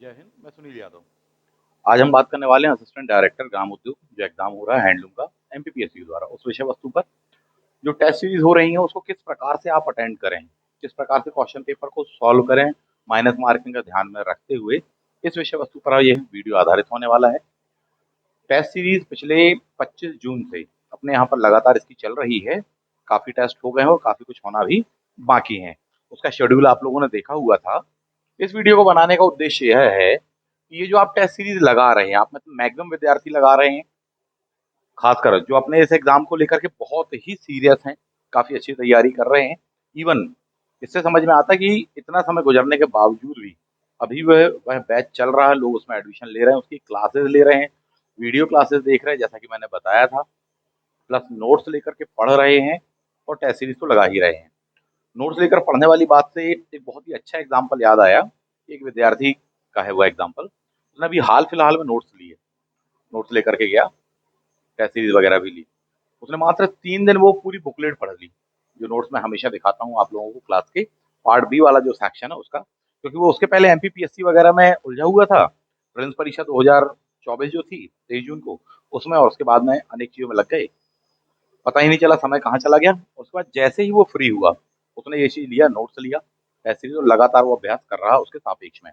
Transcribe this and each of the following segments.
जय हिंद। मैं सुनील यादव। आज हम बात करने वाले हैं असिस्टेंट डायरेक्टर ग्राम उद्योग जो एग्जाम हो रहा है हैंडलूम का एमपीपीएससी द्वारा उस विषय वस्तु पर। जो टेस्ट सीरीज हो रही है उसको किस प्रकार से आप अटेंड करें, किस प्रकार से क्वेश्चन पेपर को सॉल्व करें माइनस मार्किंग का ध्यान में रखते हुए, इस विषय वस्तु पर यह वीडियो आधारित होने वाला है। टेस्ट सीरीज पिछले 25 जून से अपने यहाँ पर लगातार इसकी चल रही है। काफ़ी टेस्ट हो गए हैं और काफ़ी कुछ होना भी बाकी है। उसका शेड्यूल आप लोगों ने देखा हुआ था। इस वीडियो को बनाने का उद्देश्य यह है कि ये जो आप टेस्ट सीरीज लगा रहे हैं, आप में तो मैक्सिमम विद्यार्थी लगा रहे हैं, खासकर जो अपने इस एग्जाम को लेकर के बहुत ही सीरियस हैं, काफ़ी अच्छी तैयारी कर रहे हैं। इवन इससे समझ में आता है कि इतना समय गुजरने के बावजूद भी अभी वह बैच चल रहा है, लोग उसमें एडमिशन ले रहे हैं, उसकी क्लासेस ले रहे हैं, वीडियो क्लासेस देख रहे हैं जैसा कि मैंने बताया था, प्लस नोट्स लेकर के पढ़ रहे हैं और टेस्ट सीरीज तो लगा ही रहे हैं। नोट्स लेकर पढ़ने वाली बात से एक बहुत ही अच्छा एग्जाम्पल याद आया। एक विद्यार्थी का है वो एग्जाम्पल। उसने अभी हाल फिलहाल में नोट्स लिए, नोट्स लेकर के गया, टेस्ट सीरीज वगैरह भी ली। उसने मात्र 3 दिन वो पूरी बुकलेट पढ़ ली, जो नोट्स मैं हमेशा दिखाता हूँ आप लोगों को क्लास के पार्ट बी वाला जो सेक्शन है उसका, क्योंकि वो उसके पहले एमपीपीएससी वगैरह में उलझा हुआ था। प्रिलिम्स परीक्षा 2024 जो थी 23 जून को, उसमें और उसके बाद में अनेक चीजों में लग गए, पता ही नहीं चला समय कहाँ चला गया। उसके बाद जैसे ही वो फ्री हुआ उसने ये चीज लिया, नोट्स लिया, ऐसे ही तो लगातार वो अभ्यास कर रहा उसके सापेक्ष में।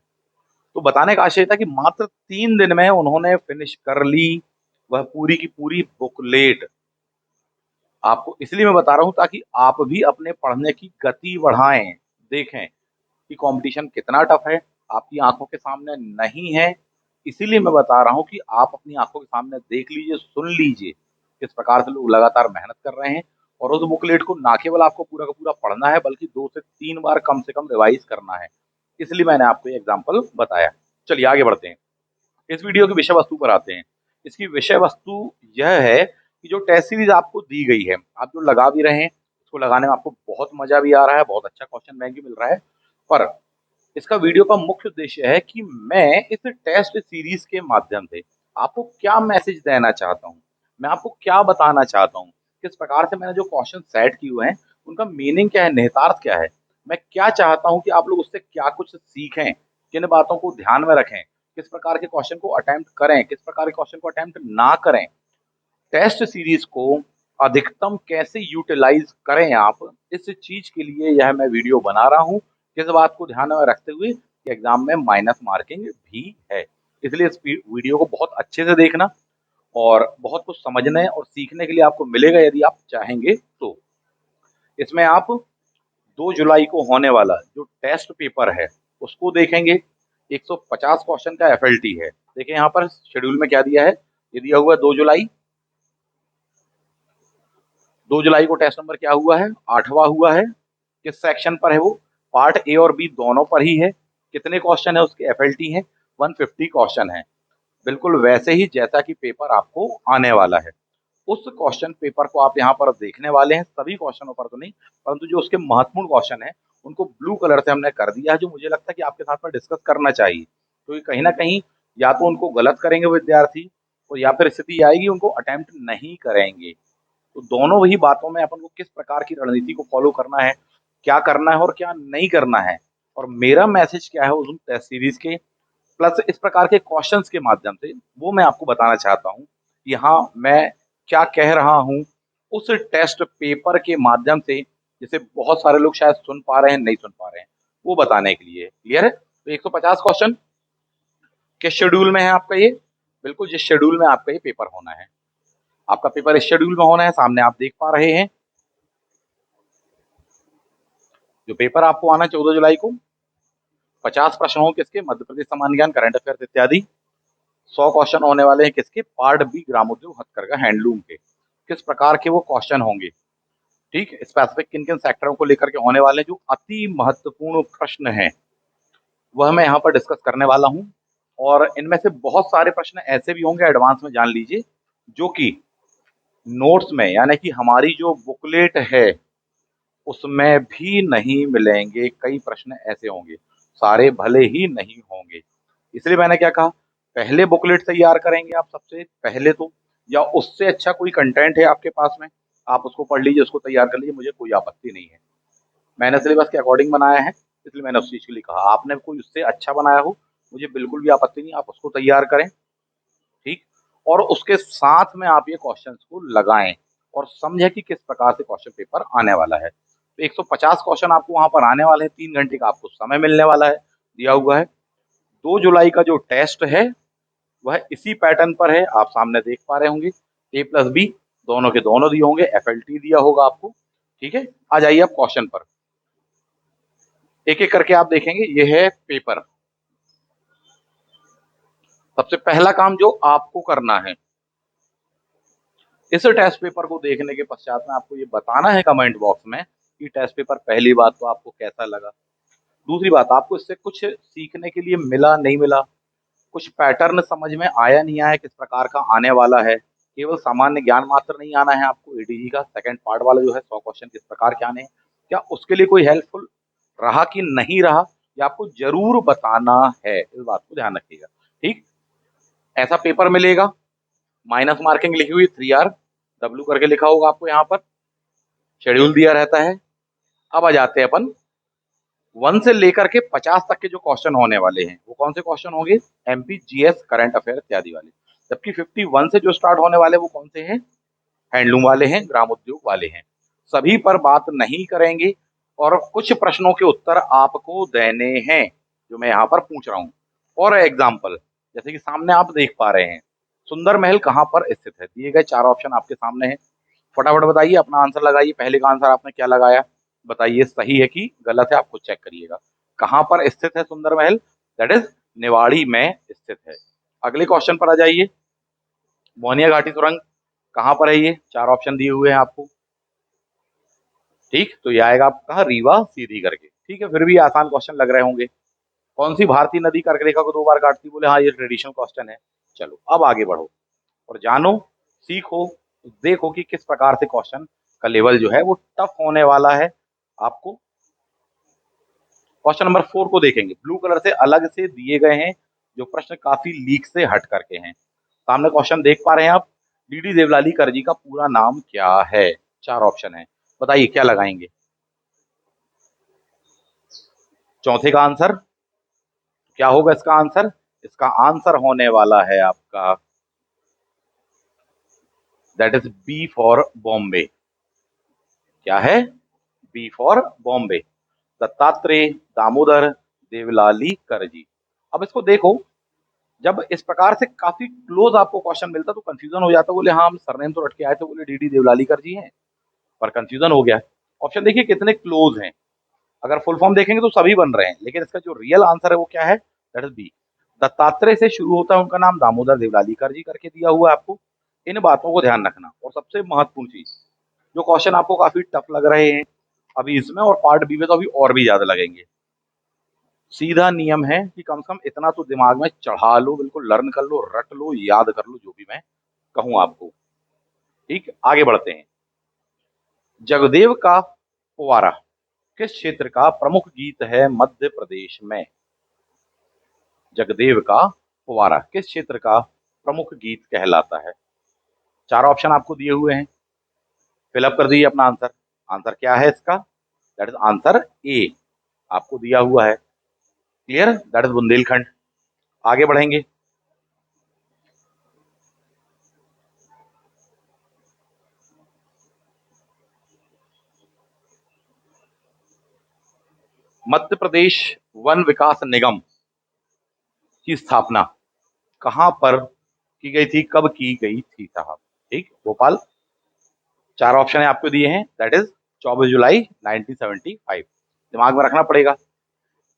तो बताने का आशय था कि मात्र 3 दिन में उन्होंने फिनिश कर ली वह पूरी की पूरी बुकलेट। आपको इसलिए मैं बता रहा हूं ताकि आप भी अपने पढ़ने की गति बढ़ाएं, देखें कि कंपटीशन कितना टफ है, आपकी आंखों के सामने नहीं है। इसीलिए मैं बता रहा हूं कि आप अपनी आंखों के सामने देख लीजिए, सुन लीजिए किस प्रकार से लोग लगातार मेहनत कर रहे हैं। और उस बुकलेट को ना केवल आपको पूरा का पूरा पढ़ना है बल्कि 2 से 3 बार कम से कम रिवाइज करना है। इसलिए मैंने आपको ये एग्जाम्पल बताया। चलिए आगे बढ़ते हैं, इस वीडियो की विषय वस्तु पर आते हैं। इसकी विषय वस्तु यह है कि जो टेस्ट सीरीज आपको दी गई है, आप जो लगा भी रहे हैं, उसको लगाने में आपको बहुत मजा भी आ रहा है, बहुत अच्छा क्वेश्चन बैंक भी मिल रहा है। पर इसका वीडियो का मुख्य उद्देश्य है कि मैं इस टेस्ट सीरीज के माध्यम से आपको क्या मैसेज देना चाहता हूँ, मैं आपको क्या बताना चाहता हूँ, किस प्रकार से मैंने जो क्वेश्चन सेट किए हुए हैं उनका मीनिंग क्या है, निहितार्थ क्या है, मैं क्या चाहता हूँ कि आप लोग उससे क्या कुछ सीखें, किन बातों को ध्यान में रखें, किस प्रकार के क्वेश्चन को अटेम्प्ट करें, किस प्रकार के क्वेश्चन को अटेम्प्ट ना करें, टेस्ट सीरीज को अधिकतम कैसे यूटिलाइज करें आप, इस चीज के लिए यह मैं वीडियो बना रहा हूं। किस बात को ध्यान में रखते हुए कि एग्जाम में माइनस मार्किंग भी है। इसलिए इस वीडियो को बहुत अच्छे से देखना और बहुत कुछ समझने और सीखने के लिए आपको मिलेगा यदि आप चाहेंगे तो। इसमें आप 2 जुलाई को होने वाला जो टेस्ट पेपर है उसको देखेंगे। 150 क्वेश्चन का एफएलटी है। देखिए यहाँ पर शेड्यूल में क्या दिया है, ये दिया हुआ 2 जुलाई। 2 जुलाई को टेस्ट नंबर क्या हुआ है, 8वां हुआ है। किस सेक्शन पर है वो, पार्ट ए और बी दोनों पर ही है। कितने क्वेश्चन है उसके एफएलटी है, 150 क्वेश्चन है। बिल्कुल वैसे ही जैसा कि पेपर आपको आने वाला है उस क्वेश्चन पेपर को आप यहाँ पर देखने वाले हैं। सभी क्वेश्चनों पर तो नहीं, परंतु जो उसके महत्वपूर्ण क्वेश्चन है उनको ब्लू कलर से हमने कर दिया है, जो मुझे लगता है कि आपके साथ में डिस्कस करना चाहिए, क्योंकि कहीं ना कहीं या तो उनको गलत करेंगे विद्यार्थी और या फिर स्थिति आएगी उनको अटेम्प्ट नहीं करेंगे। तो दोनों वही बातों में अपन को किस प्रकार की रणनीति को फॉलो करना है, क्या करना है और क्या नहीं करना है, और मेरा मैसेज क्या है उस टेस्ट सीरीज के प्लस इस प्रकार के क्वेश्चंस के माध्यम से, वो मैं आपको बताना चाहता हूँ कि हाँ मैं क्या कह रहा हूँ उस टेस्ट पेपर के माध्यम से, जिसे बहुत सारे लोग शायद सुन पा रहे हैं नहीं सुन पा रहे हैं, वो बताने के लिए। क्लियर है? तो 150 क्वेश्चन किस शेड्यूल में है आपका ये, बिल्कुल जिस शेड्यूल में आपका ये पेपर होना है, आपका पेपर इस शेड्यूल में होना है, सामने आप देख पा रहे हैं। जो पेपर आपको आना है 14 जुलाई को, 50 प्रश्न होंगे किसके, मध्य प्रदेश सामान्य ज्ञान, करंट अफेयर्स इत्यादि। 100 क्वेश्चन होने वाले हैं किसके, पार्ट बी ग्रामोद्योग हथकरघा हैंडलूम के। किस प्रकार के वो क्वेश्चन होंगे, ठीक, स्पेसिफिक किन किन सेक्टरों को लेकर के होने वाले जो अति महत्वपूर्ण प्रश्न हैं, वह मैं यहाँ पर डिस्कस करने वाला हूँ। और इनमें से बहुत सारे प्रश्न ऐसे भी होंगे, एडवांस में जान लीजिए, जो कि नोट्स में यानी कि हमारी जो बुकलेट है उसमें भी नहीं मिलेंगे। कई प्रश्न ऐसे होंगे, सारे भले ही नहीं होंगे। इसलिए मैंने क्या कहा, पहले बुकलेट तैयार करेंगे आप सबसे पहले तो, या उससे अच्छा कोई कंटेंट है आपके पास में, आप उसको पढ़ लीजिए, उसको तैयार कर लीजिए, मुझे कोई आपत्ति नहीं है। मैंने सिलेबस के अकॉर्डिंग बनाया है, इसलिए मैंने उस चीज़ के लिए कहा। आपने कोई उससे अच्छा बनाया हो मुझे बिल्कुल भी आपत्ति नहीं, आप उसको तैयार करें, ठीक। और उसके साथ में आप ये क्वेश्चंस को लगाएं और समझें कि किस प्रकार से क्वेश्चन पेपर आने वाला है। तो 150 क्वेश्चन आपको वहां पर आने वाले हैं, 3 घंटे का आपको समय मिलने वाला है, दिया हुआ है। 2 जुलाई का जो टेस्ट है वह इसी पैटर्न पर है, आप सामने देख पा रहे होंगे। A+B दोनों के दोनों दिए होंगे, FLT दिया होगा आपको, ठीक है। आ जाइए आप क्वेश्चन पर, एक एक करके आप देखेंगे। ये है पेपर। सबसे पहला काम जो आपको करना है, इस टेस्ट पेपर को देखने के पश्चात में आपको ये बताना है कमेंट बॉक्स में कि टेस्ट पेपर पहली बात तो आपको कैसा लगा, दूसरी बात आपको इससे कुछ सीखने के लिए मिला नहीं मिला, कुछ पैटर्न समझ में आया नहीं आया, किस प्रकार का आने वाला है। केवल सामान्य ज्ञान मात्र नहीं आना है आपको, एडीजी का सेकंड पार्ट वाला जो है 100 क्वेश्चन किस प्रकार के आने हैं, क्या उसके लिए कोई हेल्पफुल रहा कि नहीं रहा, ये आपको जरूर बताना है, इस बात को ध्यान रखिएगा, ठीक। ऐसा पेपर मिलेगा, माइनस मार्किंग लिखी हुई 3R W करके लिखा होगा आपको यहाँ पर, शेड्यूल दिया रहता है। अब आ जाते हैं अपन 1 से लेकर के 50 तक के जो क्वेश्चन होने वाले हैं, वो कौन से क्वेश्चन होंगे, MP GS करंट अफेयर इत्यादि वाले। जबकि 51 से जो स्टार्ट होने वाले वो कौन से हैं, हैंडलूम वाले हैं, ग्राम उद्योग वाले हैं। सभी पर बात नहीं करेंगे और कुछ प्रश्नों के उत्तर आपको देने हैं जो मैं यहाँ पर पूछ रहा हूँ। फॉर एग्जाम्पल, जैसे कि सामने आप देख पा रहे हैं, सुंदर महल कहाँ पर स्थित है, दिए गए 4 ऑप्शन आपके सामने हैं। फटाफट बताइए, अपना आंसर लगाइए। पहले का आंसर आपने क्या लगाया, बताइए सही है कि गलत है, आप खुद चेक करिएगा। कहाँ पर स्थित है सुंदर महल, दैट इज निवाड़ी में स्थित है। अगले क्वेश्चन पर आ जाइए, मोहनिया घाटी सुरंग कहाँ पर है, ये 4 ऑप्शन दिए हुए हैं आपको, ठीक। तो ये आएगा आपका रीवा सीधी करके, ठीक है। फिर भी आसान क्वेश्चन लग रहे होंगे। कौन सी भारतीय नदी कर्क रेखा को 2 बार काटती, बोले हाँ ये ट्रेडिशनल क्वेश्चन है। चलो अब आगे बढ़ो और जानो, सीखो, देखो कि किस प्रकार से क्वेश्चन का लेवल जो है वो टफ होने वाला है आपको। क्वेश्चन नंबर 4 को देखेंगे, ब्लू कलर से अलग से दिए गए हैं जो प्रश्न काफी लीक से हट करके हैं। सामने क्वेश्चन देख पा रहे हैं आप, डीडी देवलाली कर जी का पूरा नाम क्या है, 4 ऑप्शन है, बताइए क्या लगाएंगे। चौथे का आंसर क्या होगा, इसका आंसर, इसका आंसर होने वाला है आपका, that is B for Bombay. क्या है, बी फॉर बॉम्बे, दत्तात्रेय दामोदर देवलाली करजी। अब इसको देखो, जब इस प्रकार से काफी क्लोज आपको क्वेश्चन मिलता तो कंफ्यूजन हो जाता, बोले हाँ हम सरनेम तो रट के आए थे, बोले डीडी देवलाली करजी हैं, पर कंफ्यूजन हो गया। ऑप्शन देखिए कितने क्लोज हैं, अगर फुल फॉर्म देखेंगे तो सभी बन रहे हैं, लेकिन इसका जो रियल आंसर है वो क्या है, दैट इज बी। दत्तात्रेय से शुरू होता है उनका नाम, दामोदर देवलाली करजी करके दिया हुआ है आपको। इन बातों को ध्यान रखना। और सबसे महत्वपूर्ण चीज, जो क्वेश्चन आपको काफी टफ लग रहे हैं अभी इसमें, और पार्ट बी में तो अभी और भी ज्यादा लगेंगे, सीधा नियम है कि कम से कम इतना तो दिमाग में चढ़ा लो, बिल्कुल लर्न कर लो, रट लो, याद कर लो जो भी मैं कहूं आपको, ठीक। आगे बढ़ते हैं, जगदेव का फुवारा किस क्षेत्र का प्रमुख गीत है मध्य प्रदेश में, जगदेव का फुवारा किस क्षेत्र का प्रमुख गीत कहलाता है। 4 ऑप्शन आपको दिए हुए हैं, फिलअप कर दीजिए अपना आंसर। आंसर क्या है इसका, दैट इज आंसर ए, आपको दिया हुआ है, क्लियर, दैट इज बुंदेलखंड। आगे बढ़ेंगे, मध्य प्रदेश वन विकास निगम की स्थापना कहां पर की गई थी, कब की गई थी साहब, ठीक, भोपाल। 4 ऑप्शन है आपको दिए हैं, दैट इज 24 जुलाई 1975, दिमाग में रखना पड़ेगा।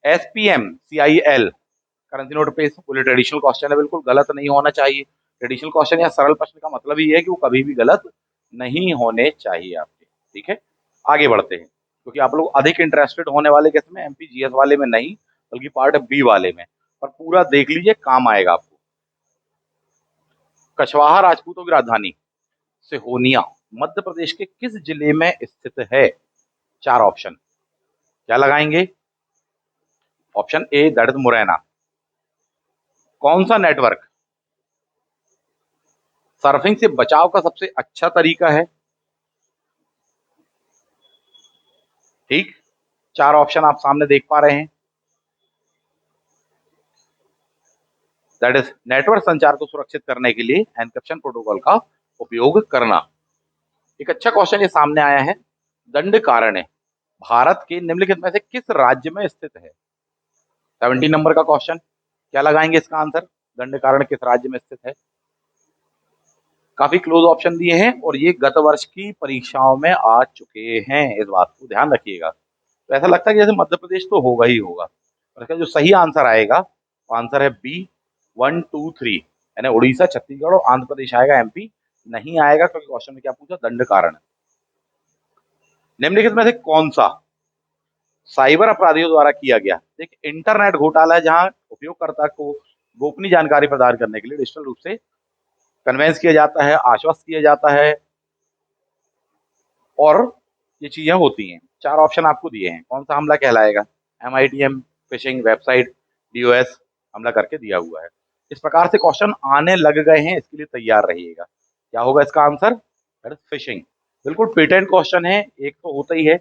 SPM CIL करेंसी नोट पे, बोले ट्रेडिशनल क्वेश्चन है, बिल्कुल गलत नहीं होना चाहिए। ट्रेडिशनल क्वेश्चन या सरल प्रश्न का मतलब ही है कि वो कभी भी गलत नहीं होने चाहिए आपके, ठीक है। आगे बढ़ते हैं, क्योंकि आप लोग अधिक इंटरेस्टेड होने वाले किसमें, MPGS वाले में नहीं, बल्कि पार्ट बी वाले में, पर पूरा देख लीजिए, काम आएगा आपको। कछवाहा राजपूतों की राजधानी सिहोनिया मध्य प्रदेश के किस जिले में स्थित है, 4 ऑप्शन, क्या लगाएंगे। Option A that is Morena. कौन सा नेटवर्क सर्फिंग से बचाव का सबसे अच्छा तरीका है, ठीक। 4 ऑप्शन आप सामने देख पा रहे हैं, दैट इज नेटवर्क संचार को सुरक्षित करने के लिए एन्क्रिप्शन प्रोटोकॉल का उपयोग करना। एक अच्छा क्वेश्चन ये सामने आया है, दंड कारण्य भारत के निम्नलिखित में से किस राज्य में स्थित है? 17 नंबर का क्वेश्चन, क्या लगाएंगे इसका आंसर? दंड कारण्य किस राज्य में स्थित है? काफी क्लोज ऑप्शन दिए हैं और ये गत वर्ष की परीक्षाओं में आ चुके हैं, इस बात को ध्यान रखिएगा। तो ऐसा लगता है कि जैसे मध्य प्रदेश तो होगा ही होगा, और इसका जो सही आंसर आएगा वो आंसर है बी 1, 2, 3, यानी उड़ीसा, छत्तीसगढ़ और आंध्र प्रदेश आएगा, एमपी नहीं आएगा, क्योंकि क्वेश्चन में क्या पूछा, दंड कारण। निम्नलिखित में से कौन सा साइबर अपराधियों द्वारा किया गया एक इंटरनेट घोटाला है, जहां उपयोगकर्ता को गोपनीय जानकारी प्रदान करने के लिए डिजिटल रूप से कन्वेंस किया जाता है, आश्वस्त किया जाता है, और ये चीजें होती हैं। 4 ऑप्शन आपको दिए हैं, कौन सा हमला कहलाएगा? MITM, फिशिंग, वेबसाइट, DOS हमला करके दिया हुआ है। इस प्रकार से क्वेश्चन आने लग गए हैं, इसके लिए तैयार रहिएगा। क्या होगा इसका आंसर? फिशिंग। बिल्कुल पेटेंट क्वेश्चन है, एक तो होता ही है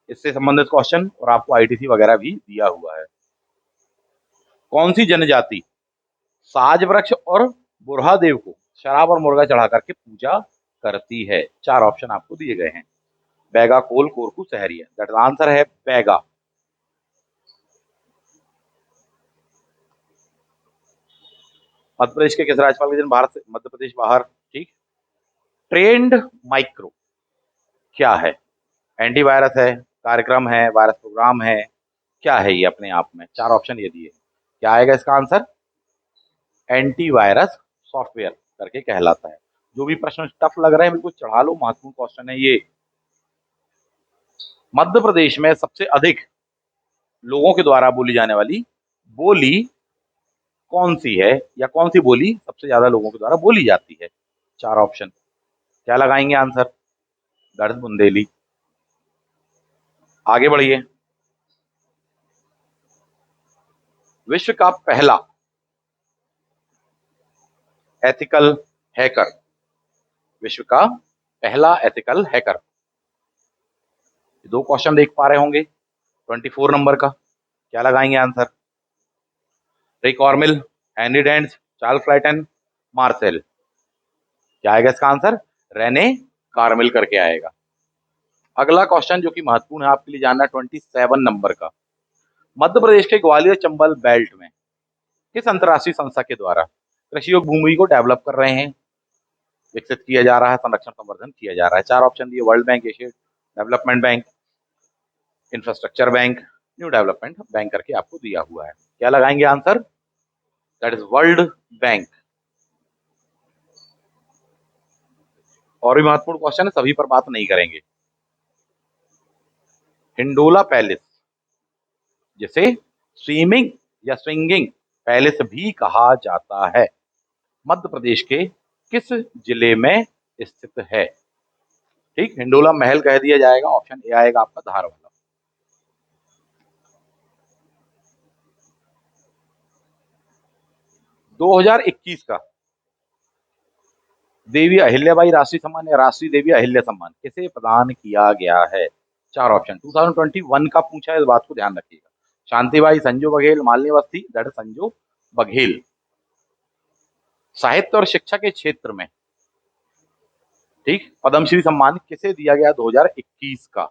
इससे संबंधित क्वेश्चन, और आपको ITC वगैरह भी दिया हुआ है। कौन सी जनजाति साज वृक्ष और बुरहा देव को शराब और मुर्गा चढ़ा करके पूजा करती है? 4 ऑप्शन आपको दिए गए हैं, बैगा, कोल, कोरकू, सहरिया। दैट आंसर है बैगा। मध्य प्रदेश के किस राज्यपाल के दिन भारत से मध्य प्रदेश बाहर? ठीक। ट्रेंड माइक्रो क्या है? एंटीवायरस है, कार्यक्रम है, वायरस प्रोग्राम है, क्या है ये अपने आप में? 4 ऑप्शन ये दिए, क्या आएगा इसका आंसर? एंटीवायरस सॉफ्टवेयर करके कहलाता है। जो भी प्रश्न टफ लग रहे हैं बिल्कुल चढ़ा लो, महत्वपूर्ण क्वेश्चन है ये। मध्य प्रदेश में सबसे अधिक लोगों के द्वारा बोली जाने वाली बोली कौन सी है, या कौन सी बोली सबसे ज्यादा लोगों के द्वारा बोली जाती है? 4 ऑप्शन, क्या लगाएंगे आंसर? दर्द बुंदेली। आगे बढ़िए। विश्व का पहला एथिकल हैकर, विश्व का पहला एथिकल हैकर, 2 क्वेश्चन देख पा रहे होंगे। 24 नंबर का क्या लगाएंगे आंसर? रिक ऑर्मिल, हेनरी डेंस, चार्ल्स क्लाइटन, मार्सेल। क्या आएगा इसका आंसर? रेने कार्मिल करके आएगा। अगला क्वेश्चन जो कि महत्वपूर्ण है आपके लिए जानना, 27 नंबर का, मध्य प्रदेश के ग्वालियर चंबल बेल्ट में किस अंतर्राष्ट्रीय संस्था के द्वारा कृषि और भूमि को डेवलप कर रहे हैं, विकसित किया जा रहा है, संरक्षण संवर्धन किया जा रहा है? 4 ऑप्शन दिए, world bank, Asia development bank, infrastructure bank, new development bank करके आपको दिया हुआ है। क्या लगाएंगे answer? That is world bank. और भी महत्वपूर्ण क्वेश्चन है, सभी पर बात नहीं करेंगे। हिंडोला पैलेस, जिसे स्विमिंग या स्विंगिंग पैलेस भी कहा जाता है, मध्य प्रदेश के किस जिले में स्थित है? ठीक, हिंडोला महल कह दिया जाएगा, ऑप्शन ए आएगा आपका, धार वाला। 2021 का देवी अहिल्याबाई राष्ट्रीय सम्मान या राष्ट्रीय देवी अहिल्या सम्मान किसे प्रदान किया गया है? 4 ऑप्शन, 2021 का पूछा है, इस बात को ध्यान रखिएगा। शांतिबाई, संजू बघेल, मालिनी अवस्थी, दैट संजू बघेल। साहित्य और शिक्षा के क्षेत्र में, ठीक, पद्मश्री सम्मान किसे दिया गया 2021 का?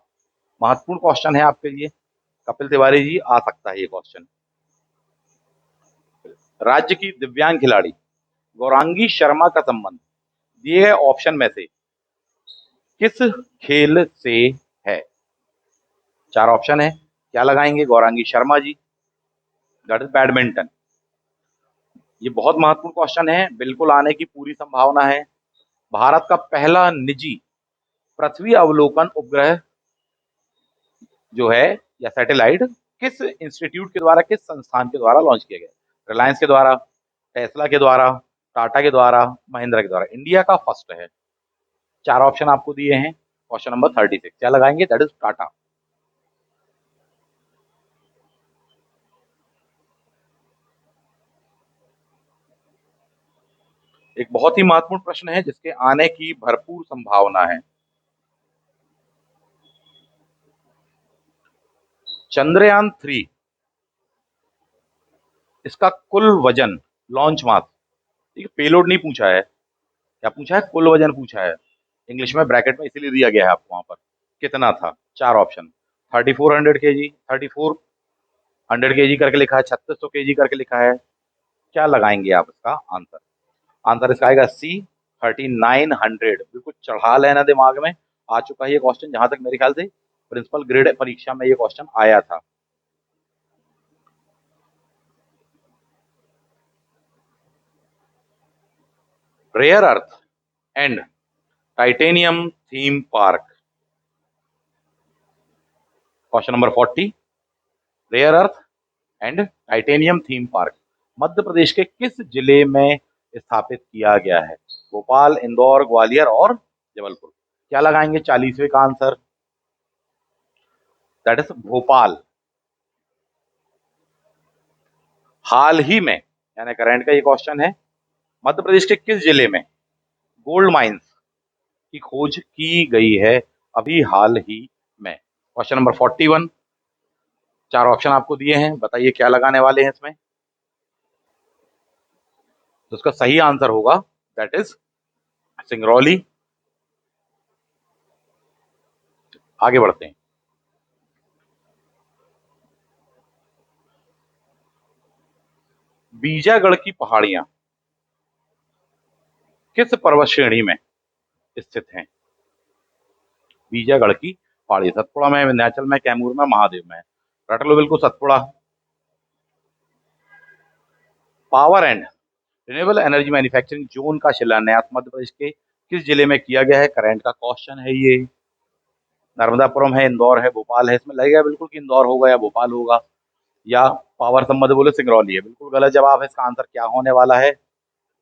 महत्वपूर्ण क्वेश्चन है आपके लिए, कपिल तिवारी जी, आ सकता है ये क्वेश्चन। राज्य की दिव्यांग खिलाड़ी गौरांगी शर्मा का संबंध दिए गए ऑप्शन में से किस खेल से है? 4 ऑप्शन है, क्या लगाएंगे? Gaurangi Sharma ji, that is badminton. ये बहुत महत्वपूर्ण क्वेश्चन है, बिल्कुल आने की पूरी संभावना है। भारत का पहला निजी पृथ्वी अवलोकन उपग्रह जो है, या सैटेलाइट, किस इंस्टीट्यूट के द्वारा, किस संस्थान के द्वारा लॉन्च किया गया? रिलायंस के द्वारा, टेस्ला के द्वारा, टाटा के द्वारा, महिंद्रा के द्वारा? इंडिया का फर्स्ट है। 4 ऑप्शन आपको दिए हैं, क्वेश्चन नंबर 36, क्या लगाएंगे? That is Tata. एक बहुत ही महत्वपूर्ण प्रश्न है जिसके आने की भरपूर संभावना है। चंद्रयान 3, इसका कुल वजन लॉन्च मास, ठीक है, पेलोड नहीं पूछा है, क्या पूछा है, कुल वजन पूछा है, इंग्लिश में ब्रैकेट में इसीलिए दिया गया है आपको वहां पर। कितना था, चार ऑप्शन, 3400 kg, 3400 kg करके लिखा है, 3600 kg करके लिखा है, क्या लगाएंगे आप इसका आंसर? आंसर इसका आएगा सी, 3900। बिल्कुल चढ़ा लेना दिमाग में, आ चुका है ये क्वेश्चन, जहां तक मेरे ख्याल से प्रिंसिपल ग्रेड परीक्षा में ये क्वेश्चन आया था। Rare earth and titanium theme park, question number 40, rare earth and titanium theme park Madhya Pradesh के किस जिले में स्थापित किया गया है? भोपाल, इंदौर, ग्वालियर और जबलपुर। क्या लगाएंगे 40वें का आंसर? That is Bhopal. हाल ही में, यानी करंट का ये क्वेश्चन है, मध्य प्रदेश के किस जिले में गोल्ड माइंस की खोज की गई है अभी हाल ही में? क्वेश्चन नंबर 41, चार ऑप्शन आपको दिए हैं, बताइए क्या लगाने वाले हैं इसमें? तो इसका सही आंसर होगा दैट इज सिंगरौली। आगे बढ़ते हैं। बीजागढ़ की पहाड़ियां किस पर्वत श्रेणी में स्थित हैं? बीजागढ़ की पहाड़ी, सतपुड़ा में, विंध्याचल में, कैमूर में, महादेव में। रट लो बिल्कुल, Satpura. Power and renewable energy manufacturing zone का शिलान्यास मध्य प्रदेश के किस जिले में किया गया है? करंट का क्वेश्चन है ये। नर्मदापुरम है, इंदौर है, भोपाल है, इसमें लगेगा बिल्कुल कि इंदौर होगा या भोपाल होगा, या पावर संबंध बोले सिंगरौली है। बिल्कुल गलत जवाब है, इसका आंसर क्या होने वाला है?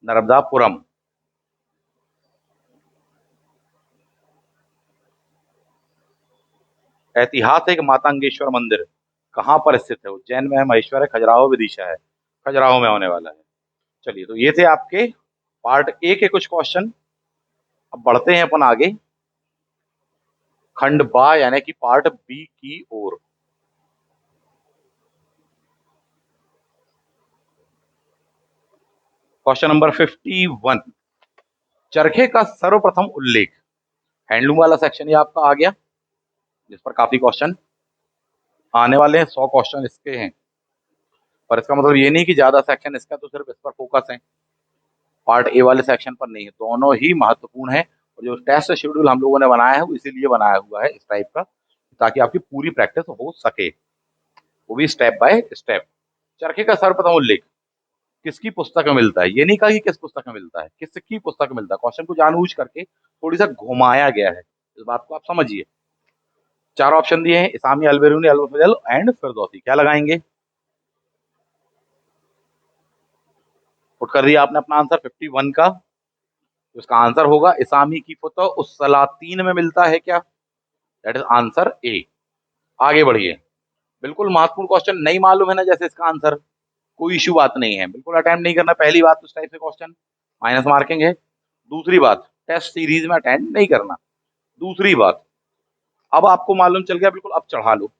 नर्मदापुरम। ऐतिहासिक मातंगेश्वर मंदिर कहाँ पर स्थित है? उज्जैन में है, महेश्वर है, खजुराहो, विदिशा है। खजुराहो में होने वाला है। चलिए, तो ये थे आपके पार्ट ए के कुछ क्वेश्चन। अब बढ़ते हैं अपन आगे खंड बा यानी कि पार्ट बी की ओर। क्वेश्चन नंबर 51, चरखे का सर्वप्रथम उल्लेख, हैंडलूम वाला सेक्शन ये आपका आ गया, जिस पर काफी क्वेश्चन आने वाले हैं। 100 क्वेश्चन इसके हैं, पर इसका मतलब ये नहीं कि ज्यादा सेक्शन इसका तो सिर्फ इस पर फोकस है, पार्ट ए वाले सेक्शन पर नहीं है। दोनों ही महत्वपूर्ण है, और जो टेस्ट शेड्यूल हम लोगों ने बनाया है वो इसीलिए बनाया हुआ है इस टाइप का, ताकि आपकी पूरी प्रैक्टिस हो सके, वो भी स्टेप बाय स्टेप। चरखे का सर्वप्रथम उल्लेख किसकी पुस्तक में मिलता है? ये नहीं कहा कि किस पुस्तक में मिलता है, किसकी पुस्तक में मिलता है। क्वेश्चन को जानबूझ करके थोड़ी सा घुमाया गया है, इस बात को आप समझिए। चार ऑप्शन दिए हैं, इसामी, अलबेरूनी, अल एंड फिरदौसी। क्या लगाएंगे? पुट कर दिया आपने अपना आंसर 51 का, तो इसका आंसर होगा इसामी की फतह उस सलातीन में मिलता है क्या? That is answer A. आगे बढ़िए, बिल्कुल महत्वपूर्ण क्वेश्चन, नहीं मालूम है ना जैसे इसका आंसर, कोई इशू बात नहीं है, बिल्कुल अटेम्प्ट नहीं करना। पहली बात तो इस टाइप से क्वेश्चन माइनस मार्किंग है। दूसरी बात, टेस्ट सीरीज में अटेंड नहीं करना। दूसरी बात, अब आपको मालूम चल गया, बिल्कुल अब चढ़ा लो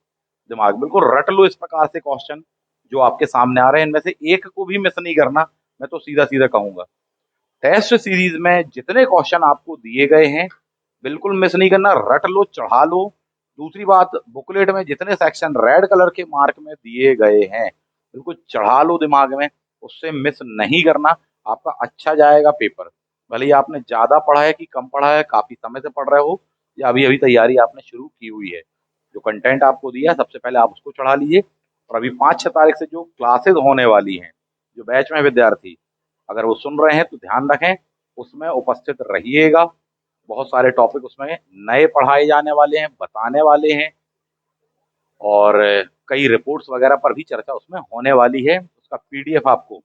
दिमाग, बिल्कुल रट लो इस प्रकार से क्वेश्चन जो आपके सामने आ रहे हैं, इनमें से एक को भी मिस नहीं करना, मैं तो सीधा सीधा कहूंगा। टेस्ट सीरीज में जितने क्वेश्चन आपको दिए गए हैं बिल्कुल मिस नहीं करना, रट लो, चढ़ा लो। दूसरी बात, बुकलेट में जितने सेक्शन रेड कलर के मार्क में दिए गए हैं बिल्कुल चढ़ा लो दिमाग में, उससे मिस नहीं करना, आपका अच्छा जाएगा पेपर। भले ही आपने ज्यादा पढ़ा है कि कम पढ़ा है, काफी समय से पढ़ रहे हो या अभी अभी तैयारी आपने शुरू की हुई है, जो कंटेंट आपको दिया है सबसे पहले आप उसको चढ़ा लीजिए। और अभी 5-6 तारीख से जो क्लासेस होने वाली हैं, जो बैच में विद्यार्थी अगर वो सुन रहे हैं तो ध्यान रखें, उसमें उपस्थित रहिएगा। बहुत सारे टॉपिक उसमें नए पढ़ाए जाने वाले हैं, बताने वाले हैं, और कई रिपोर्ट्स वगैरह पर भी चर्चा उसमें होने वाली है। उसका पीडीएफ आपको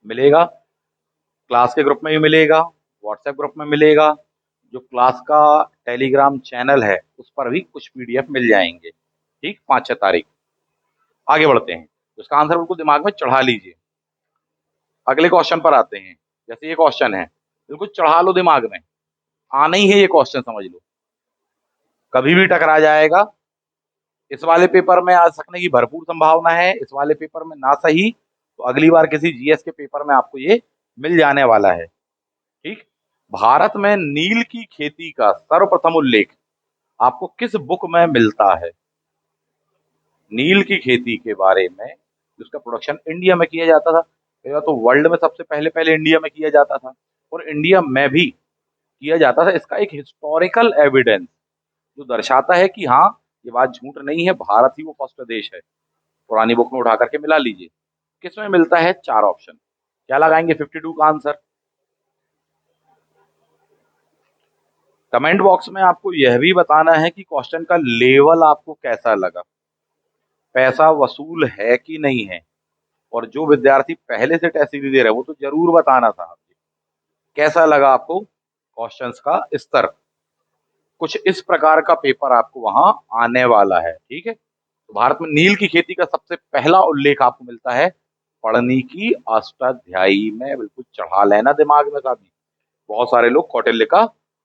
मिलेगा, क्लास के ग्रुप में भी मिलेगा, व्हाट्सएप ग्रुप में मिलेगा, जो क्लास का टेलीग्राम चैनल है उस पर भी कुछ पीडीएफ मिल जाएंगे। ठीक, 5-6 तारीख। आगे बढ़ते हैं, तो इसका आंसर बिल्कुल दिमाग में चढ़ा लीजिए। अगले क्वेश्चन पर आते हैं। जैसे ये क्वेश्चन है, बिल्कुल चढ़ा लो दिमाग में, आना ही है ये क्वेश्चन, समझ लो कभी भी टकरा जाएगा। इस वाले पेपर में आ सकने की भरपूर संभावना है, इस वाले पेपर में ना सही तो अगली बार किसी जीएस के पेपर में आपको ये मिल जाने वाला है। ठीक। भारत में नील की खेती का सर्वप्रथम उल्लेख आपको किस बुक में मिलता है? नील की खेती के बारे में जिसका प्रोडक्शन इंडिया में किया जाता था, या तो वर्ल्ड में सबसे पहले पहले इंडिया में किया जाता था और इंडिया में भी किया जाता था, इसका एक हिस्टोरिकल एविडेंस जो दर्शाता है कि हाँ, ये बात झूठ नहीं है, भारत ही वो फर्स्ट देश है। पुरानी बुक में उठा करके मिला लीजिए। किसमें मिलता है? 4 ऑप्शन। क्या लगाएंगे 52 का आंसर? कमेंट बॉक्स में आपको यह भी बताना है कि क्वेश्चन का लेवल आपको कैसा लगा, पैसा वसूल है कि नहीं है। और जो विद्यार्थी पहले से टेस्ट सीरीज दे रहे हैं वो तो जरूर बताना था कैसा लगा आपको क्वेश्चंस का स्तर। कुछ इस प्रकार का पेपर आपको वहां आने वाला है। ठीक है। तो भारत में नील की खेती का सबसे पहला उल्लेख आपको मिलता है पढ़नी की अष्टाध्यायी में। बिल्कुल चढ़ा लेना दिमाग में साथी। बहुत सारे लोग कौटिल्य का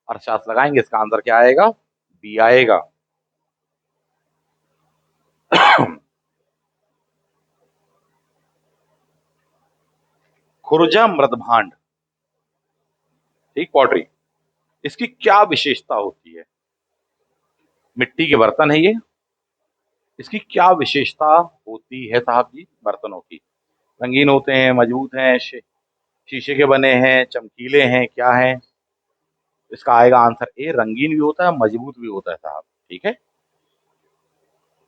अर्थशास्त्र लगाएंगे, इसका आंसर क्या आएगा? बी आएगा। खुर्जा मृदभांड, ठीक, पॉटरी, इसकी क्या विशेषता होती है? मिट्टी के बर्तन है ये। इसकी क्या विशेषता होती है साहब जी बर्तनों की? रंगीन होते हैं, मजबूत हैं, शीशे के बने हैं, चमकीले हैं, क्या हैं? इसका आएगा आंसर ए, रंगीन भी होता है, मजबूत भी होता है साहब। ठीक है।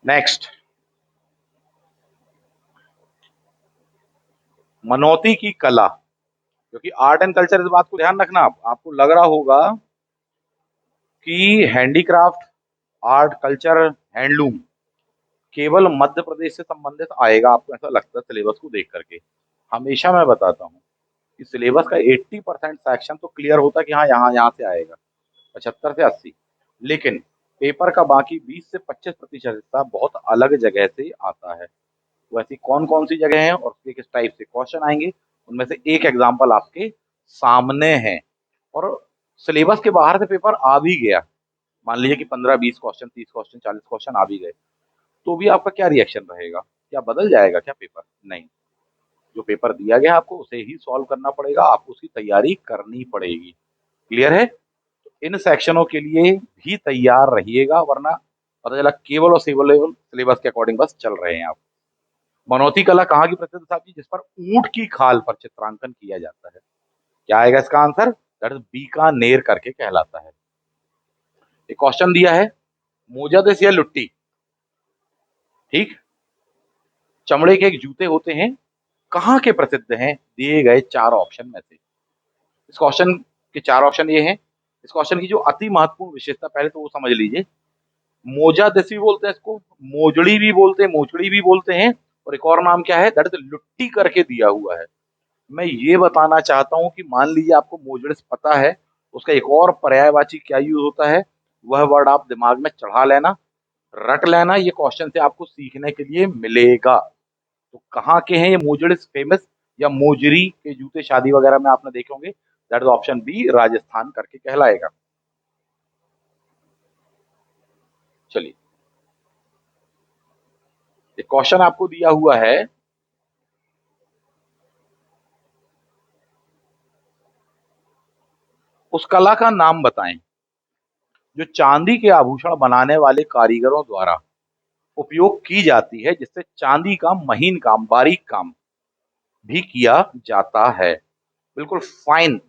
नेक्स्ट, मनौती की कला, क्योंकि आर्ट एंड कल्चर, इस बात को ध्यान रखना। आपको लग रहा होगा कि हैंडीक्राफ्ट, आर्ट, कल्चर, हैंडलूम केवल मध्य प्रदेश से संबंधित आएगा, आपको ऐसा लगता है सिलेबस को देख करके। हमेशा मैं बताता हूँ कि सिलेबस का 80% सेक्शन तो क्लियर होता है कि हाँ यहाँ यहाँ से आएगा, 75 से 80, लेकिन पेपर का बाकी 20 से 25% हिस्सा बहुत अलग जगह से आता है। वो ऐसी कौन कौन सी जगह हैं और किस टाइप से क्वेश्चन आएंगे, उनमें से एक एग्जाम्पल आपके सामने है। और सिलेबस के बाहर से पेपर आ भी गया, मान लीजिए कि 15-20 क्वेश्चन, 30 क्वेश्चन, 40 क्वेश्चन आ भी गए, तो भी आपका क्या रिएक्शन रहेगा? क्या बदल जाएगा क्या पेपर? नहीं। जो पेपर दिया गया आपको उसे ही सॉल्व करना पड़ेगा, आपको उसकी तैयारी करनी पड़ेगी। क्लियर है? इन सेक्शनों के लिए भी तैयार रहिएगा, वरना पता चला केवल और केवल सिलेबस के अकॉर्डिंग बस चल रहे हैं आप। मनौती कला कहाँ की प्रसिद्ध था जी? जिस पर ऊंट की खाल पर चित्रांकन किया जाता है। क्या आएगा इसका आंसर? दैट इज बीकानेर करके कहलाता है। एक क्वेश्चन दिया है, मोजादेस या लुट्टी, ठीक, चमड़े के एक जूते होते हैं, कहाँ के प्रसिद्ध हैं दिए गए 4 ऑप्शन में से? इस क्वेश्चन के 4 ऑप्शन ये हैं। इस क्वेश्चन की जो अति महत्वपूर्ण विशेषता, पहले तो वो समझ लीजिए। मोजादेस भी बोलते हैं इसको, मोजड़ी भी बोलते हैं, मोचड़ी भी बोलते हैं, और एक और नाम क्या है? दैट इज लुट्टी करके दिया हुआ है। मैं ये बताना चाहता हूं कि मान लीजिए आपको मोजड़िस पता है, उसका एक और पर्यायवाची क्या यूज होता है, वह वर्ड आप दिमाग में चढ़ा लेना, रट लेना। ये क्वेश्चन से आपको सीखने के लिए मिलेगा। तो कहाँ के हैं ये मोजड़िस फेमस, या मोजरी के जूते शादी वगैरह में आपने देखे होंगे? That is option B, Rajasthan करके कहलाएगा। चलिए, एक क्वेश्चन आपको दिया हुआ है, उस कला का नाम बताएं जो चांदी के आभूषण बनाने वाले कारीगरों द्वारा उपयोग की जाती है, जिससे चांदी का महीन काम, बारीक काम भी किया जाता है। बिल्कुल फाइन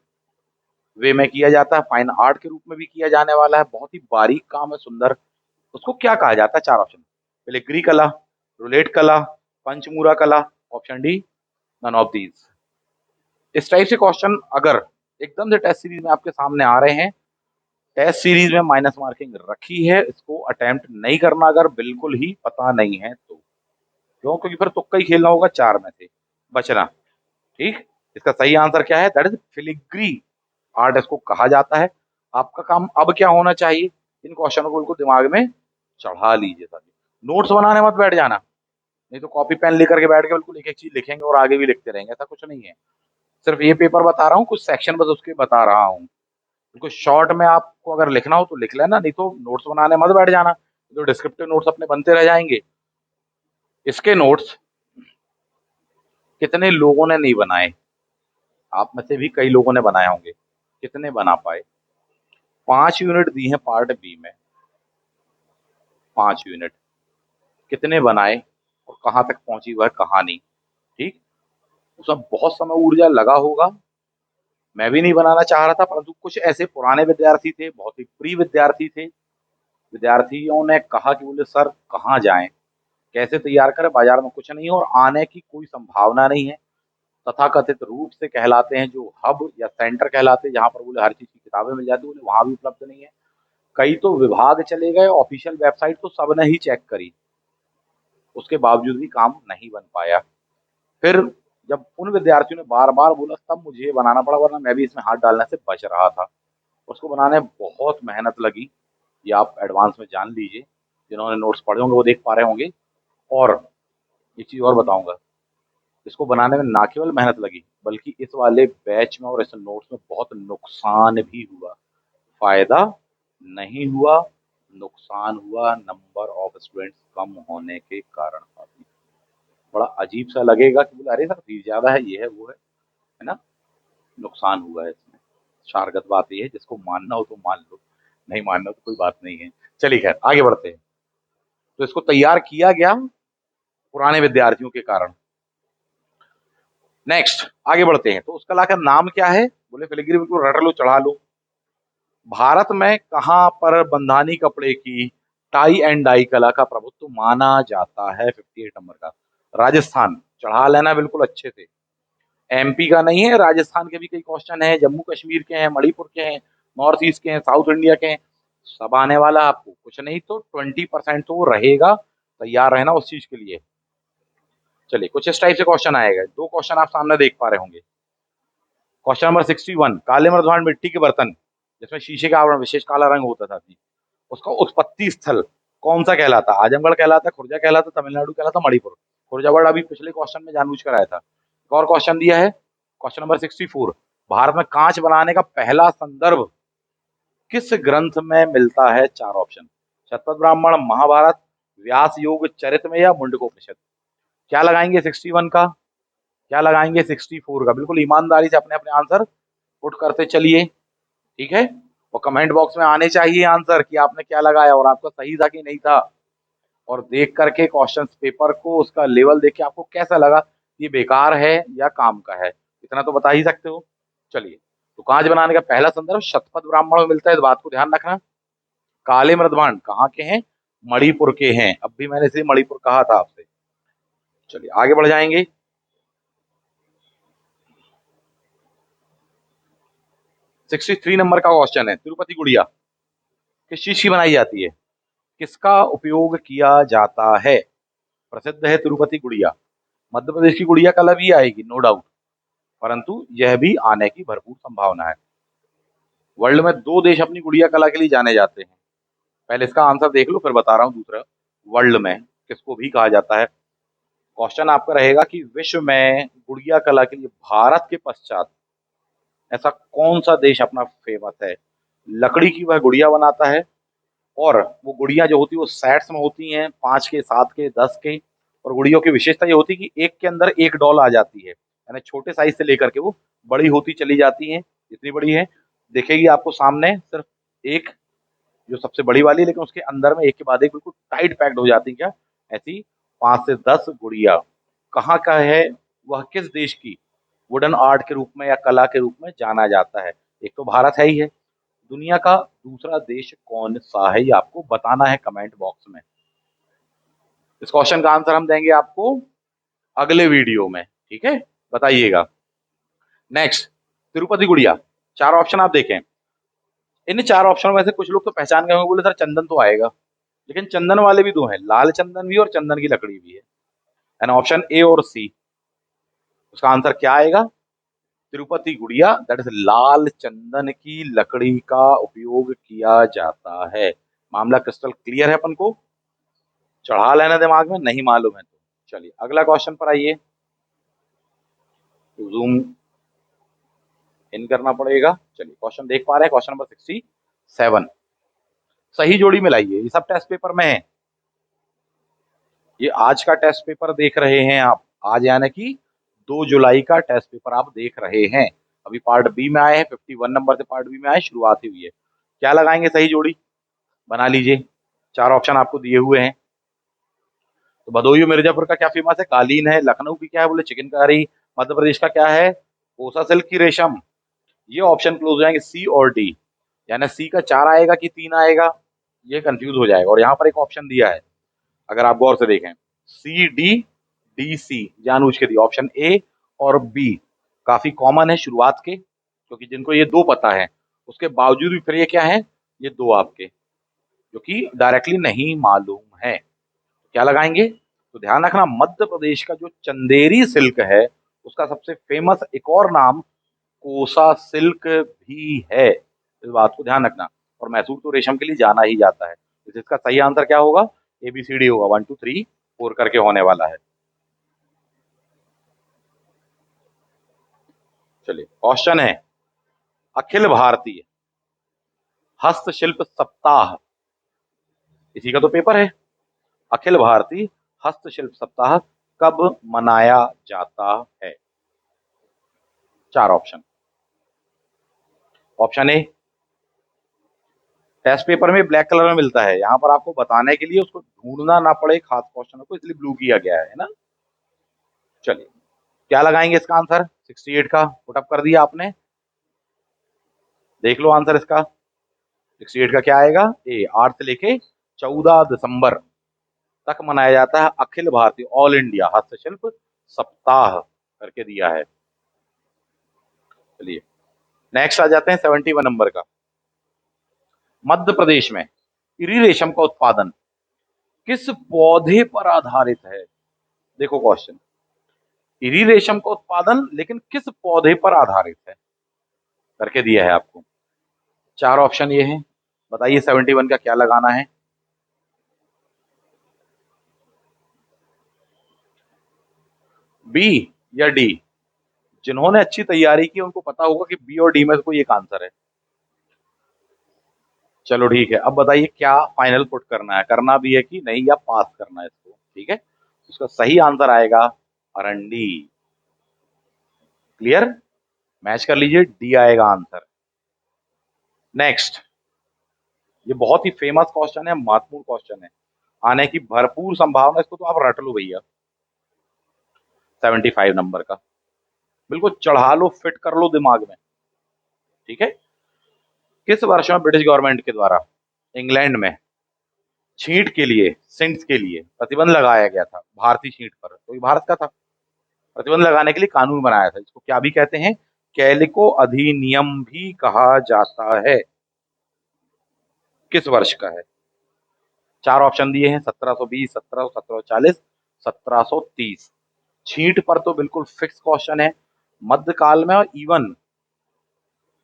वे में किया जाता है, फाइन आर्ट के रूप में भी किया जाने वाला है, बहुत ही बारीक काम है, सुंदर। उसको क्या कहा जाता है? 4 ऑप्शन। फिलिग्री कला, रुलेट कला, पंचमूरा कला, option D none of these. इस टाइप से क्वेश्चन अगर एकदम से टेस्ट सीरीज में आपके सामने आ रहे हैं, टेस्ट सीरीज में माइनस मार्किंग रखी है, इसको अटेम्प्ट नहीं करना अगर बिल्कुल ही पता नहीं है तो। क्यों? क्योंकि फिर तुक्का ही खेलना होगा, 4 में से बचना। ठीक। इसका सही आंसर क्या है? दैट इज फिलिग्री आर्ट, इसको कहा जाता है। आपका काम अब क्या होना चाहिए? इन क्वेश्चनों को बिल्कुल दिमाग में चढ़ा लीजिए साथी। नोट्स बनाने मत बैठ जाना, नहीं तो कॉपी पेन लेकर के बैठ के बिल्कुल एक एक चीज लिखेंगे और आगे भी लिखते रहेंगे, ऐसा कुछ नहीं है। सिर्फ ये पेपर बता रहा हूँ, कुछ सेक्शन बस उसके बता रहा हूँ। बिल्कुल शॉर्ट में आपको अगर लिखना हो तो लिख लेना, नहीं तो नोट्स बनाने मत बैठ जाना, तो डिस्क्रिप्टिव नोट्स अपने बनते रह जाएंगे। इसके नोट्स कितने लोगों ने नहीं बनाए? आप में से भी कई लोगों ने बनाए होंगे, कितने बना पाए? 5 यूनिट दी है पार्ट बी में, 5 यूनिट कितने बनाए और कहाँ तक पहुंची वह कहानी। ठीक, उसमें बहुत समय ऊर्जा लगा होगा। मैं भी नहीं बनाना चाह रहा था, परंतु कुछ ऐसे पुराने विद्यार्थी थे, बहुत ही प्रिय विद्यार्थी थे। विद्यार्थियों ने कहा कि बोले सर कहाँ जाएं, कैसे तैयार करें, बाजार में कुछ नहीं है और आने की कोई संभावना नहीं है। तथाकथित रूप से कहलाते हैं जो हब या सेंटर कहलाते हैं, जहाँ पर बोले हर चीज की किताबें मिल जाती, बोले वहां भी उपलब्ध नहीं है। कई तो विभाग चले गए, ऑफिशियल वेबसाइट तो सबने ही चेक करी, उसके बावजूद भी काम नहीं बन पाया। फिर जब उन विद्यार्थियों ने बार बार बोला तब मुझे ये बनाना पड़ा, वरना मैं भी इसमें हाथ डालने से बच रहा था। उसको बनाने में बहुत मेहनत लगी, ये आप एडवांस में जान लीजिए। जिन्होंने नोट्स पढ़े होंगे वो देख पा रहे होंगे। और एक चीज और बताऊंगा, इसको बनाने में ना केवल मेहनत लगी, बल्कि इस वाले बैच में और इस नोट्स में बहुत नुकसान भी हुआ। फायदा नहीं हुआ, नुकसान हुआ, नंबर ऑफ स्टूडेंट्स कम होने के कारण। बड़ा अजीब सा लगेगा कि बोले अरे सर फीस ज्यादा है, ये है ना। नुकसान हुआ है इसमें। शारगत बात ये है, जिसको मानना हो तो मान लो, नहीं मानना हो तो कोई बात नहीं है। चलिए खैर आगे बढ़ते हैं। तो इसको तैयार किया गया पुराने विद्यार्थियों के कारण। नेक्स्ट आगे बढ़ते हैं। तो उस कला का नाम क्या है? बोले फिलिग्री बिल्कुल रट लो, चढ़ा लो। भारत में कहां पर बंधानी कपड़े की टाई एंड डाई कला का प्रभुत्व माना जाता है? 58 नंबर का। राजस्थान, चढ़ा लेना बिल्कुल अच्छे से। एमपी का नहीं है, राजस्थान के भी कई क्वेश्चन है, जम्मू कश्मीर के हैं, मणिपुर के हैं, नॉर्थ ईस्ट के हैं, साउथ इंडिया के हैं। सब आने वाला आपको, कुछ नहीं तो 20% तो रहेगा। तैयार रहना उस चीज के लिए। चलिए कुछ इस टाइप से क्वेश्चन आएगा, दो क्वेश्चन आप सामने देख पा रहे होंगे। क्वेश्चन नंबर 61, काले मर्दवान मिट्टी के बर्तन जिसमें शीशे का आवरण विशेष काला रंग होता था, उसका उत्पत्ति स्थल कौन सा कहलाता? आजमगढ़ कहलाता, खुर्जा कहलाता, तमिलनाडु कहलाता, मणिपुर। खुर्जा वर्ड अभी पिछले क्वेश्चन में जानबूझ कर आया था। एक और क्वेश्चन दिया है, क्वेश्चन नंबर 64, भारत में कांच बनाने का पहला संदर्भ किस ग्रंथ में मिलता है? 4 ऑप्शन, शतपथ ब्राह्मण, महाभारत, व्यास योग चरित में या मुंडकोपनिषद। क्या लगाएंगे 61 का, क्या लगाएंगे 64 का? बिल्कुल ईमानदारी से अपने अपने आंसर पुट करते चलिए, ठीक है। और कमेंट बॉक्स में आने चाहिए आंसर कि आपने क्या लगाया और आपका सही था कि नहीं था। और देख करके क्वेश्चन पेपर को, उसका लेवल देख के आपको कैसा लगा, ये बेकार है या काम का है, इतना तो बता ही सकते हो। चलिए, तो कांच बनाने का पहला संदर्भ शतपथ ब्राह्मण में मिलता है, इस बात को ध्यान रखना। काले मृदवान कहाँ के हैं? मणिपुर के हैं। अब भी मैंने इसे मणिपुर कहा था आपसे। चलिए आगे बढ़ जाएंगे। 63 नंबर का क्वेश्चन है, तिरुपति गुड़िया किस चीज की बनाई जाती है? किसका उपयोग किया जाता है? प्रसिद्ध है तिरुपति गुड़िया। मध्य प्रदेश की गुड़िया कला भी आएगी नो डाउट, परंतु यह भी आने की भरपूर संभावना है। वर्ल्ड में दो देश अपनी गुड़िया कला के लिए जाने जाते हैं। पहले इसका आंसर देख लो, फिर बता रहा हूँ दूसरा। वर्ल्ड में किसको भी कहा जाता है? क्वेश्चन आपका रहेगा कि विश्व में गुड़िया कला के लिए भारत के पश्चात ऐसा कौन सा देश अपना फेमस है? लकड़ी की वह गुड़िया बनाता है, और वो गुड़िया जो होती है वो सेट्स में होती हैं, 5 के, 7 के, 10 के। और गुड़ियों की विशेषता ये होती है कि एक के अंदर एक डॉल आ जाती है, यानी छोटे साइज से लेकर के वो बड़ी होती चली जाती है। इतनी बड़ी है, दिखेगी आपको सामने सिर्फ एक, जो सबसे बड़ी वाली, लेकिन उसके अंदर में एक के बाद एक बिल्कुल टाइट पैक्ड हो जाती है। क्या ऐसी 5 से 10 गुड़िया। कहाँ का है वह, किस देश की वुडन आर्ट के रूप में या कला के रूप में जाना जाता है? एक तो भारत है ही है, दुनिया का दूसरा देश कौन सा है ये आपको बताना है कमेंट बॉक्स में। इस क्वेश्चन का आंसर हम देंगे आपको अगले वीडियो में, ठीक है, बताइएगा। नेक्स्ट, तिरुपति गुड़िया, 4 ऑप्शन आप देखें। इन 4 ऑप्शन में से कुछ लोग तो पहचान गए होंगे, बोले सर चंदन तो आएगा, लेकिन चंदन वाले भी दो हैं, लाल चंदन भी और चंदन की लकड़ी भी है। एंड ऑप्शन ए और सी, उसका आंसर क्या आएगा? तिरुपति गुड़िया, दैट इज लाल चंदन की लकड़ी का उपयोग किया जाता है। मामला क्रिस्टल क्लियर है अपन को? चढ़ा लेना दिमाग में, नहीं मालूम है तो चलिए अगला क्वेश्चन पर आइए। जूम इन करना पड़ेगा। चलिए क्वेश्चन देख पा रहे हैं, क्वेश्चन नंबर 67, सही जोड़ी मिलाइए। ये सब टेस्ट पेपर में है, ये आज का टेस्ट पेपर देख रहे हैं आप, आज यानी कि 2 जुलाई का टेस्ट पेपर आप देख रहे हैं। अभी पार्ट बी में आए हैं, 51 नंबर से पार्ट बी में आए, शुरुआत हुई है। क्या लगाएंगे सही जोड़ी, बना लीजिए। 4 ऑप्शन आपको दिए हुए हैं। तो भदोही मिर्जापुर का क्या फेमस है, कालीन है। लखनऊ की क्या है, बोले चिकनकारी। मध्य प्रदेश का क्या है, कोसा सिल्क की रेशम। ये ऑप्शन क्लोज हो जाएंगे सी और डी, यानी सी का 4 आएगा कि 3 आएगा, ये कंफ्यूज हो जाएगा। और यहाँ पर एक ऑप्शन दिया है, अगर आप गौर से देखें, सी डी डी सी जानबूझ के दिया। ऑप्शन ए और बी काफी कॉमन है शुरुआत के, क्योंकि जिनको ये 2 पता है उसके बावजूद भी फिर ये क्या है, ये 2 आपके जो कि डायरेक्टली नहीं मालूम है। क्या लगाएंगे, तो ध्यान रखना मध्य प्रदेश का जो चंदेरी सिल्क है उसका सबसे फेमस एक और नाम कोसा सिल्क भी है, इस बात को ध्यान रखना। और मैसूर तो रेशम के लिए जाना ही जाता है। तो इसका सही आंसर क्या होगा, ABCD होगा, 1 2 3 4 करके होने वाला है। चलिए क्वेश्चन है, अखिल भारतीय हस्तशिल्प सप्ताह, इसी का तो पेपर है। अखिल भारतीय हस्तशिल्प सप्ताह कब मनाया जाता है। 4 option. Option A, test paper में ब्लैक कलर में मिलता है, यहां पर आपको बताने के लिए उसको ढूंढना ना पड़े खास क्वेश्चन को, इसलिए ब्लू किया गया है ना। चलिए क्या लगाएंगे इसका आंसर, 68 का पुटअप कर दिया आपने, देख लो आंसर इसका। 68 का क्या आएगा, ए 8 से लेके 14 दिसंबर तक मनाया जाता है अखिल भारतीय ऑल इंडिया हस्तशिल्प सप्ताह करके दिया है। चलिए नेक्स्ट आ जाते हैं 71 नंबर का। मध्य प्रदेश में इरी रेशम का उत्पादन किस पौधे पर आधारित है। देखो क्वेश्चन, इरी रेशम का उत्पादन लेकिन किस पौधे पर आधारित है करके दिया है आपको। 4 ऑप्शन ये हैं, बताइए 71 का क्या लगाना है। बी या डी, जिन्होंने अच्छी तैयारी की उनको पता होगा कि बी और डी में से कोई एक आंसर है। चलो ठीक है, अब बताइए क्या फाइनल पुट करना है, करना भी है कि नहीं, या पास करना है इसको। ठीक है, उसका सही आंसर आएगा अरंडी। क्लियर, मैच कर लीजिए, डी आएगा आंसर। नेक्स्ट, ये बहुत ही फेमस क्वेश्चन है, महत्वपूर्ण क्वेश्चन है, आने की भरपूर संभावना, इसको तो आप रट लो भैया। 75 नंबर का बिल्कुल चढ़ा लो, फिट कर लो दिमाग में। ठीक है, किस वर्ष में ब्रिटिश गवर्नमेंट के द्वारा इंग्लैंड में छींट के लिए, सिंट्स के लिए प्रतिबंध लगाया गया था, भारतीय छींट पर, तो ये भारत का था, प्रतिबंध लगाने के लिए कानून बनाया था, इसको क्या भी कहते हैं, कैलिको अधिनियम भी कहा जाता है। किस वर्ष का है। 4 ऑप्शन दिए हैं, 1720, 1740, 1730। छींट पर तो बिल्कुल फिक्स क्वेश्चन है, मध्यकाल में और इवन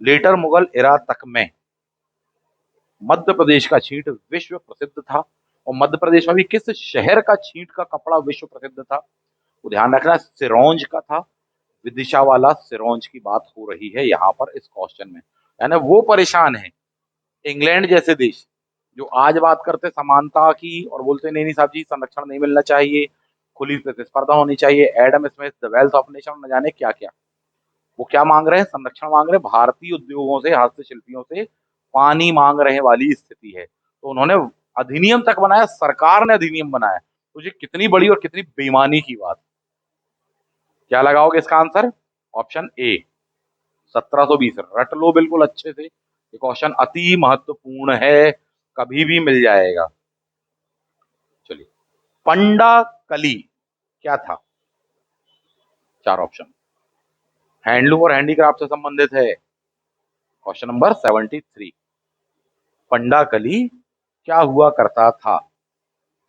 लेटर मुगल एरा तक में मध्य प्रदेश का छींट विश्व प्रसिद्ध था। और मध्य प्रदेश में भी किस शहर का छींट का कपड़ा विश्व प्रसिद्ध था, तो ध्यान रखना सिरोंज का था। विदिशा वाला सिरोंज की बात हो रही है यहाँ पर इस क्वेश्चन में, यानी वो परेशान है इंग्लैंड जैसे देश जो आज बात करते समानता की और बोलते नहीं नहीं साहब जी संरक्षण नहीं मिलना चाहिए, खुली प्रतिस्पर्धा होनी चाहिए, Adam Smith the wealth of nation, न जाने क्या क्या, वो क्या मांग रहे हैं, संरक्षण मांग रहे हैं, भारतीय उद्योगों से, हस्तशिल्पियों से पानी मांग रहे वाली स्थिति है। तो उन्होंने अधिनियम तक बनाया, सरकार ने अधिनियम बनाया, तो ये कितनी बड़ी और कितनी बेईमानी की बात। क्या लगाओगे इसका आंसर, ऑप्शन ए 1720, रट लो बिल्कुल अच्छे से, ये क्वेश्चन अति महत्वपूर्ण है, कभी भी मिल जाएगा। चलिए, पंडा कली क्या था। 4 ऑप्शन, हैंडलूम और हैंडीक्राफ्ट से संबंधित है। क्वेश्चन नंबर 73, पंडा कली क्या हुआ करता था।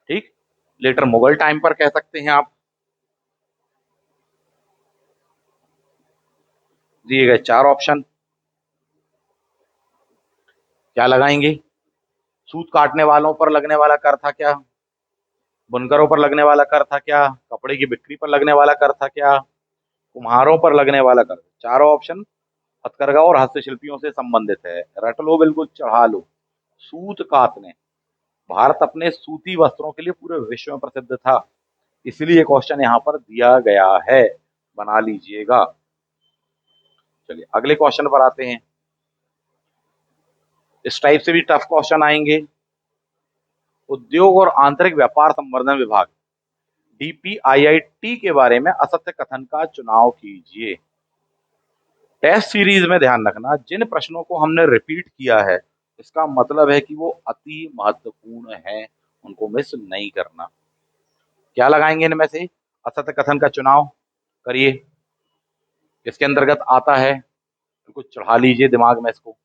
ठीक, लेटर मुगल टाइम पर कह सकते हैं आप। दिए गए 4 ऑप्शन, क्या लगाएंगे, सूत काटने वालों पर लगने वाला कर था क्या, बुनकरों पर लगने वाला कर था क्या, कपड़े की बिक्री पर लगने वाला कर था क्या, कुम्हारों पर लगने वाला कर। चारों ऑप्शन हथकरघा और हस्तशिल्पियों से संबंधित है, रट लो बिल्कुल, चढ़ा लो। सूत कातने, भारत अपने सूती वस्त्रों के लिए पूरे विश्व में प्रसिद्ध था, इसलिए क्वेश्चन यहाँ पर दिया गया है। बना लीजिएगा। चलिए अगले क्वेश्चन पर आते हैं। इस टाइप से भी टफ क्वेश्चन आएंगे। उद्योग और आंतरिक व्यापार संवर्धन विभाग DPIIT के बारे में असत्य कथन का चुनाव कीजिए। टेस्ट सीरीज में ध्यान रखना, जिन प्रश्नों को हमने रिपीट किया है इसका मतलब है कि वो अति महत्वपूर्ण है, उनको मिस नहीं करना। क्या लगाएंगे इनमें से? असत्य कथन का चुनाव करिए। किसके अंतर्गत आता है? बिल्कुल चढ़ा लीजिए दिमाग में इसको।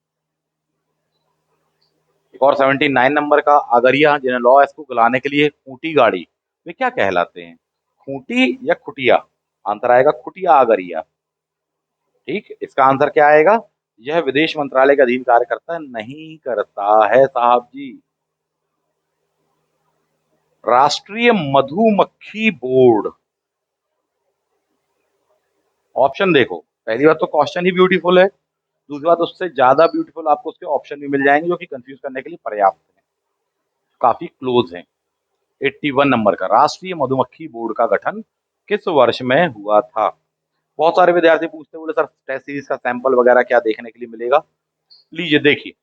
एक और 79 नंबर का, आगरिया जिन्हें लॉ एस को गलाने के लिए खूंटी गाड़ी, वे क्या कहलाते हैं? खूंटी या खुटिया? आंसर आएगा खुटिया आगरिया। ठीक, इसका आंसर क्या आएगा? यह विदेश मंत्रालय के अधीन कार्य करता है? नहीं करता है साहब जी। राष्ट्रीय मधुमक्खी बोर्ड, ऑप्शन देखो। पहली बात तो क्वेश्चन ही ब्यूटीफुल है, दूसरी बात उससे ज्यादा ब्यूटीफुल आपको उसके ऑप्शन भी मिल जाएंगे जो कि कंफ्यूज करने के लिए पर्याप्त है, काफी क्लोज है। 81 नंबर का, राष्ट्रीय मधुमक्खी बोर्ड का गठन किस वर्ष में हुआ था? बहुत सारे विद्यार्थी पूछते बोले सर टेस्ट सीरीज का सैंपल वगैरह क्या देखने के लिए मिलेगा? लीजिए देखिए,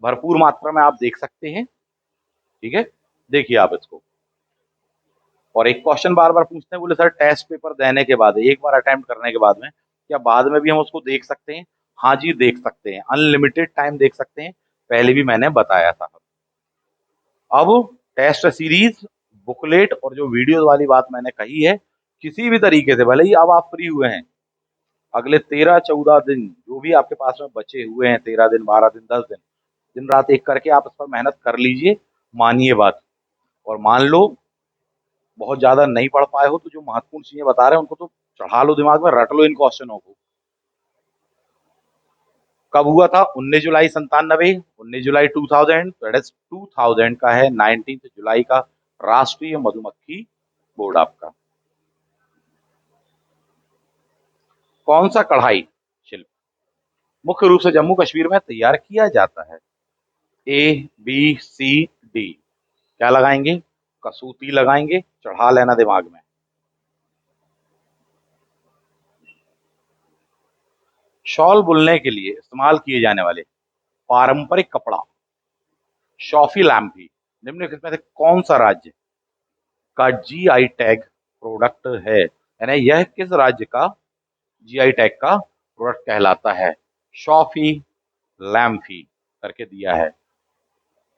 भरपूर मात्रा में आप देख सकते हैं। ठीक है, देखिए आप इसको। और एक क्वेश्चन बार बार पूछते हैं, बोले सर टेस्ट पेपर देने के बाद, एक बार अटेम्प्ट करने के बाद में क्या बाद में भी हम उसको देख सकते हैं? हाँ जी देख सकते हैं, अनलिमिटेड टाइम देख सकते हैं, पहले भी मैंने बताया था। अब टेस्ट सीरीज, बुकलेट और जो वीडियो वाली बात मैंने कही है, किसी भी तरीके से भले ही अब आप फ्री हुए हैं, अगले 13-14 दिन जो भी आपके पास में बचे हुए हैं, 13 दिन, 12 दिन, 10 दिन, दिन रात एक करके आप इस पर मेहनत कर लीजिए। मानिए बात, और मान लो बहुत ज्यादा नहीं पढ़ पाए हो तो जो महत्वपूर्ण चीजें बता रहे हैं उनको तो चढ़ा लो दिमाग में, रट लो इन क्वेश्चनों को। कब हुआ था? 19 जुलाई 97, 19 जुलाई 2000, दैट इज 2000 का है 19 जुलाई का राष्ट्रीय मधुमक्खी बोर्ड आपका। कौन सा कढ़ाई शिल्प मुख्य रूप से जम्मू कश्मीर में तैयार किया जाता है? ABCD, क्या लगाएंगे? कसूती लगाएंगे, चढ़ा लेना दिमाग में। शॉल बुनने के लिए इस्तेमाल किए जाने वाले पारंपरिक कपड़ा शॉफी लैम्पी निम्नलिखित में से कौन सा राज्य का GI टैग प्रोडक्ट है? यानी यह किस राज्य का GI टैग का प्रोडक्ट कहलाता है? शॉफी लैम्फी करके दिया है,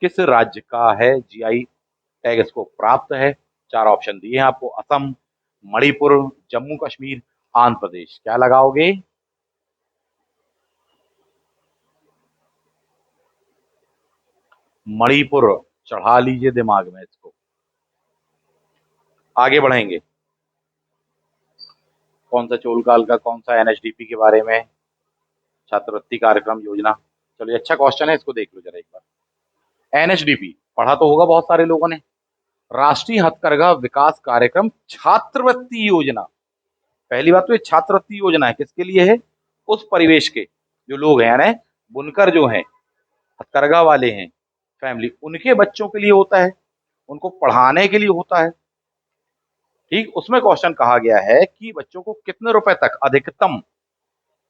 किस राज्य का है GI टैग इसको प्राप्त है? चार ऑप्शन दिए हैं आपको, असम, मणिपुर, जम्मू कश्मीर, आंध्र प्रदेश। क्या लगाओगे? मणिपुर, चढ़ा लीजिए दिमाग में इसको। आगे बढ़ेंगे। कौन सा चोलकाल का, कौन सा NHDP के बारे में, छात्रवृत्ति कार्यक्रम योजना। चलिए अच्छा क्वेश्चन है, इसको देख लो जरा एक बार। NHDP पढ़ा तो होगा बहुत सारे लोगों ने, राष्ट्रीय हथकरघा विकास कार्यक्रम छात्रवृत्ति योजना। पहली बात तो ये छात्रवृत्ति योजना है, किसके लिए है? उस परिवेश के जो लोग हैं, यानी बुनकर जो हैं, हथकरघा वाले हैं, फैमिली, उनके बच्चों के लिए होता है, उनको पढ़ाने के लिए होता है। ठीक, उसमें क्वेश्चन कहा गया है कि बच्चों को कितने रुपए तक अधिकतम,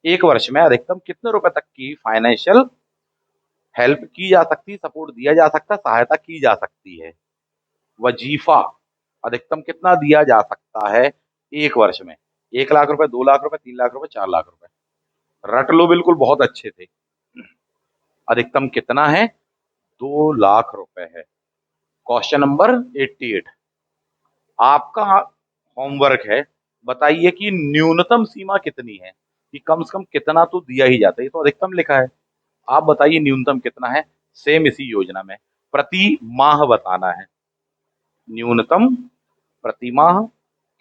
एक वर्ष में अधिकतम कितने रुपए तक की फाइनेंशियल हेल्प की जा सकती, सपोर्ट दिया जा सकता, सहायता की जा सकती है? वजीफा अधिकतम कितना दिया जा सकता है एक वर्ष में? 1 लाख रुपए, 2 लाख रुपए, 3 लाख रुपए, 4 लाख रुपए? रट लो बिल्कुल, बहुत अच्छे थे। अधिकतम कितना है? 2 लाख रुपए है। क्वेश्चन नंबर 88, आपका होमवर्क है, बताइए कि न्यूनतम सीमा कितनी है, कि कम से कम कितना तो दिया ही जाता है, ये तो अधिकतम लिखा है, आप बताइए न्यूनतम कितना है? सेम इसी योजना में प्रति माह बताना है, न्यूनतम प्रति माह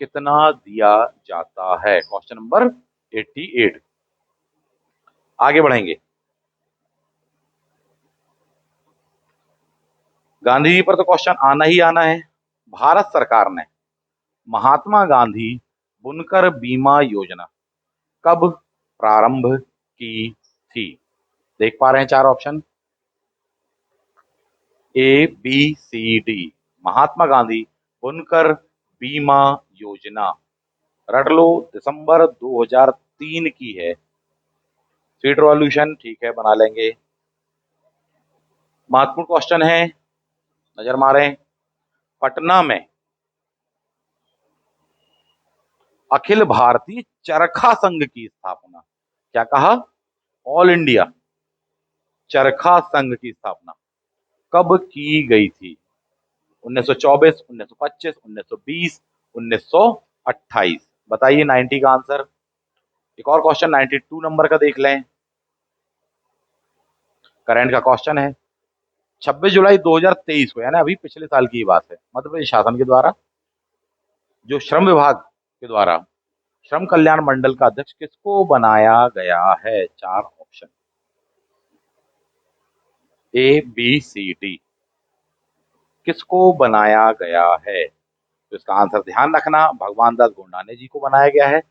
कितना दिया जाता है। Question number 88। आगे बढ़ेंगे। गांधी जी पर तो क्वेश्चन आना ही आना है। भारत सरकार ने महात्मा गांधी बुनकर बीमा योजना कब प्रारंभ की थी? देख पा रहे हैं चार ऑप्शन, ABCD। महात्मा गांधी बुनकर बीमा योजना रट लो, दिसंबर 2003 की है। स्वीट रिवॉल्यूशन ठीक है, बना लेंगे। महत्वपूर्ण क्वेश्चन है, नजर मारें। पटना में अखिल भारतीय चरखा संघ की स्थापना, क्या कहा? ऑल इंडिया चरखा संघ की स्थापना कब की गई थी? 1924, 1925, 1920, 1928? बताइए 90 का आंसर। एक और क्वेश्चन 92 नंबर का देख लें, करंट का क्वेश्चन है। 26 जुलाई 2023 को, यानी अभी पिछले साल की बात है, मध्य प्रदेश शासन के द्वारा जो श्रम विभाग के द्वारा श्रम कल्याण मंडल का अध्यक्ष किसको बनाया गया है? चार option, A B C D. किसको बनाया गया है? तो इसका आंसर ध्यान रखना, भगवान दास गोंडाने जी को बनाया गया है।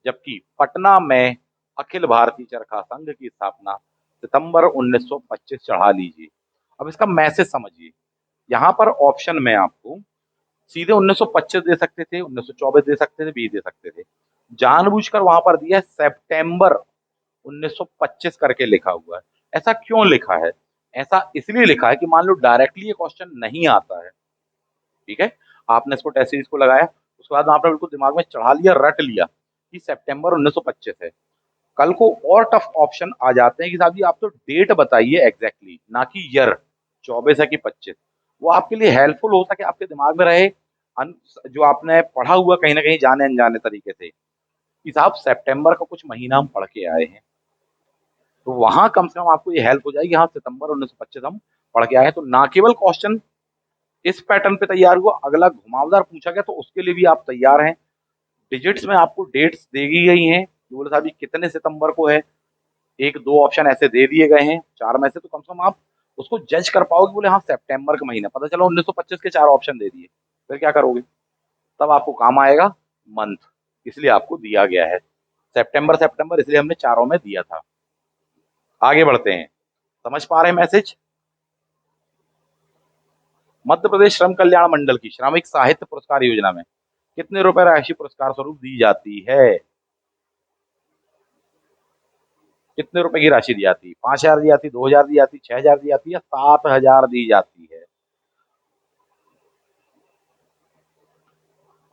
जबकि पटना में अखिल भारतीय चरखा संघ की स्थापना सितंबर 1925, चढ़ा लीजिए। अब इसका मैसेज समझिए, यहां पर ऑप्शन में आपको सीधे 1925 दे सकते थे, 1924 दे सकते थे, 20 दे सकते थे। जानबूझकर वहां पर दिया है सितंबर 1925 करके लिखा हुआ है। ऐसा क्यों लिखा है? ऐसा इसलिए लिखा है कि मान लो डायरेक्टली ये क्वेश्चन नहीं आता है, ठीक है, आपने इसको टेस्ट सीरीज को लगाया, उसके बाद आपने बिल्कुल दिमाग में चढ़ा लिया, रट लिया कि सितंबर 1925 है। कल को और टफ ऑप्शन आ जाते हैं कि साहब जी आप तो डेट बताइए एग्जैक्टली, ना कि ईयर 24 है कि 25। वो आपके लिए हेल्पफुल हो सके, आपके दिमाग में रहे, जो आपने पढ़ा हुआ कहीं ना कहीं जाने अनजाने तरीके से कि साहब सितंबर का कुछ महीना हम पढ़ के आए हैं, तो वहां कम से कम आपको ये हेल्प हो जाएगी, हाँ सितंबर 1925 हम पढ़ के आए हैं। तो ना केवल क्वेश्चन इस पैटर्न पे तैयार हुआ, अगला घुमावदार पूछा गया तो उसके लिए भी आप तैयार हैं। डिजिट्स में आपको डेट्स दे दी गई हैं, जो बोले साहब जी कितने सितंबर को है, एक दो ऑप्शन ऐसे दे दिए गए हैं चार में से, तो कम से कम आप उसको जज कर पाओगे, बोले हाँ सितंबर का महीना, पता चला 1925 के चार ऑप्शन दे दिए, फिर क्या करोगे? तब आपको काम आएगा मंथ, इसलिए आपको दिया गया है सितंबर। सितंबर इसलिए हमने चारों में दिया था। आगे बढ़ते हैं, समझ पा रहे हैं मैसेज? मध्य प्रदेश श्रम कल्याण मंडल की श्रमिक साहित्य पुरस्कार योजना में कितने रुपए राशि पुरस्कार स्वरूप दी जाती है? कितने रुपए की राशि दी जाती है? 5,000 दी जाती, 2,000 दी जाती, 6,000 दी जाती, या 7,000 दी जाती है?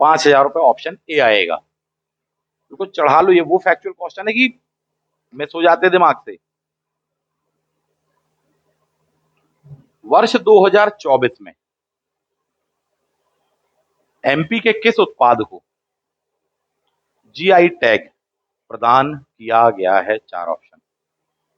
5,000 रुपए ऑप्शन ए आएगा। बिल्कुल चढ़ा लो, ये वो फैक्चुअल क्वेश्चन है कि मिस हो जाते दिमाग से। वर्ष 2024 में एमपी के किस उत्पाद को जीआई टैग प्रदान किया गया है? चार ऑप्शन,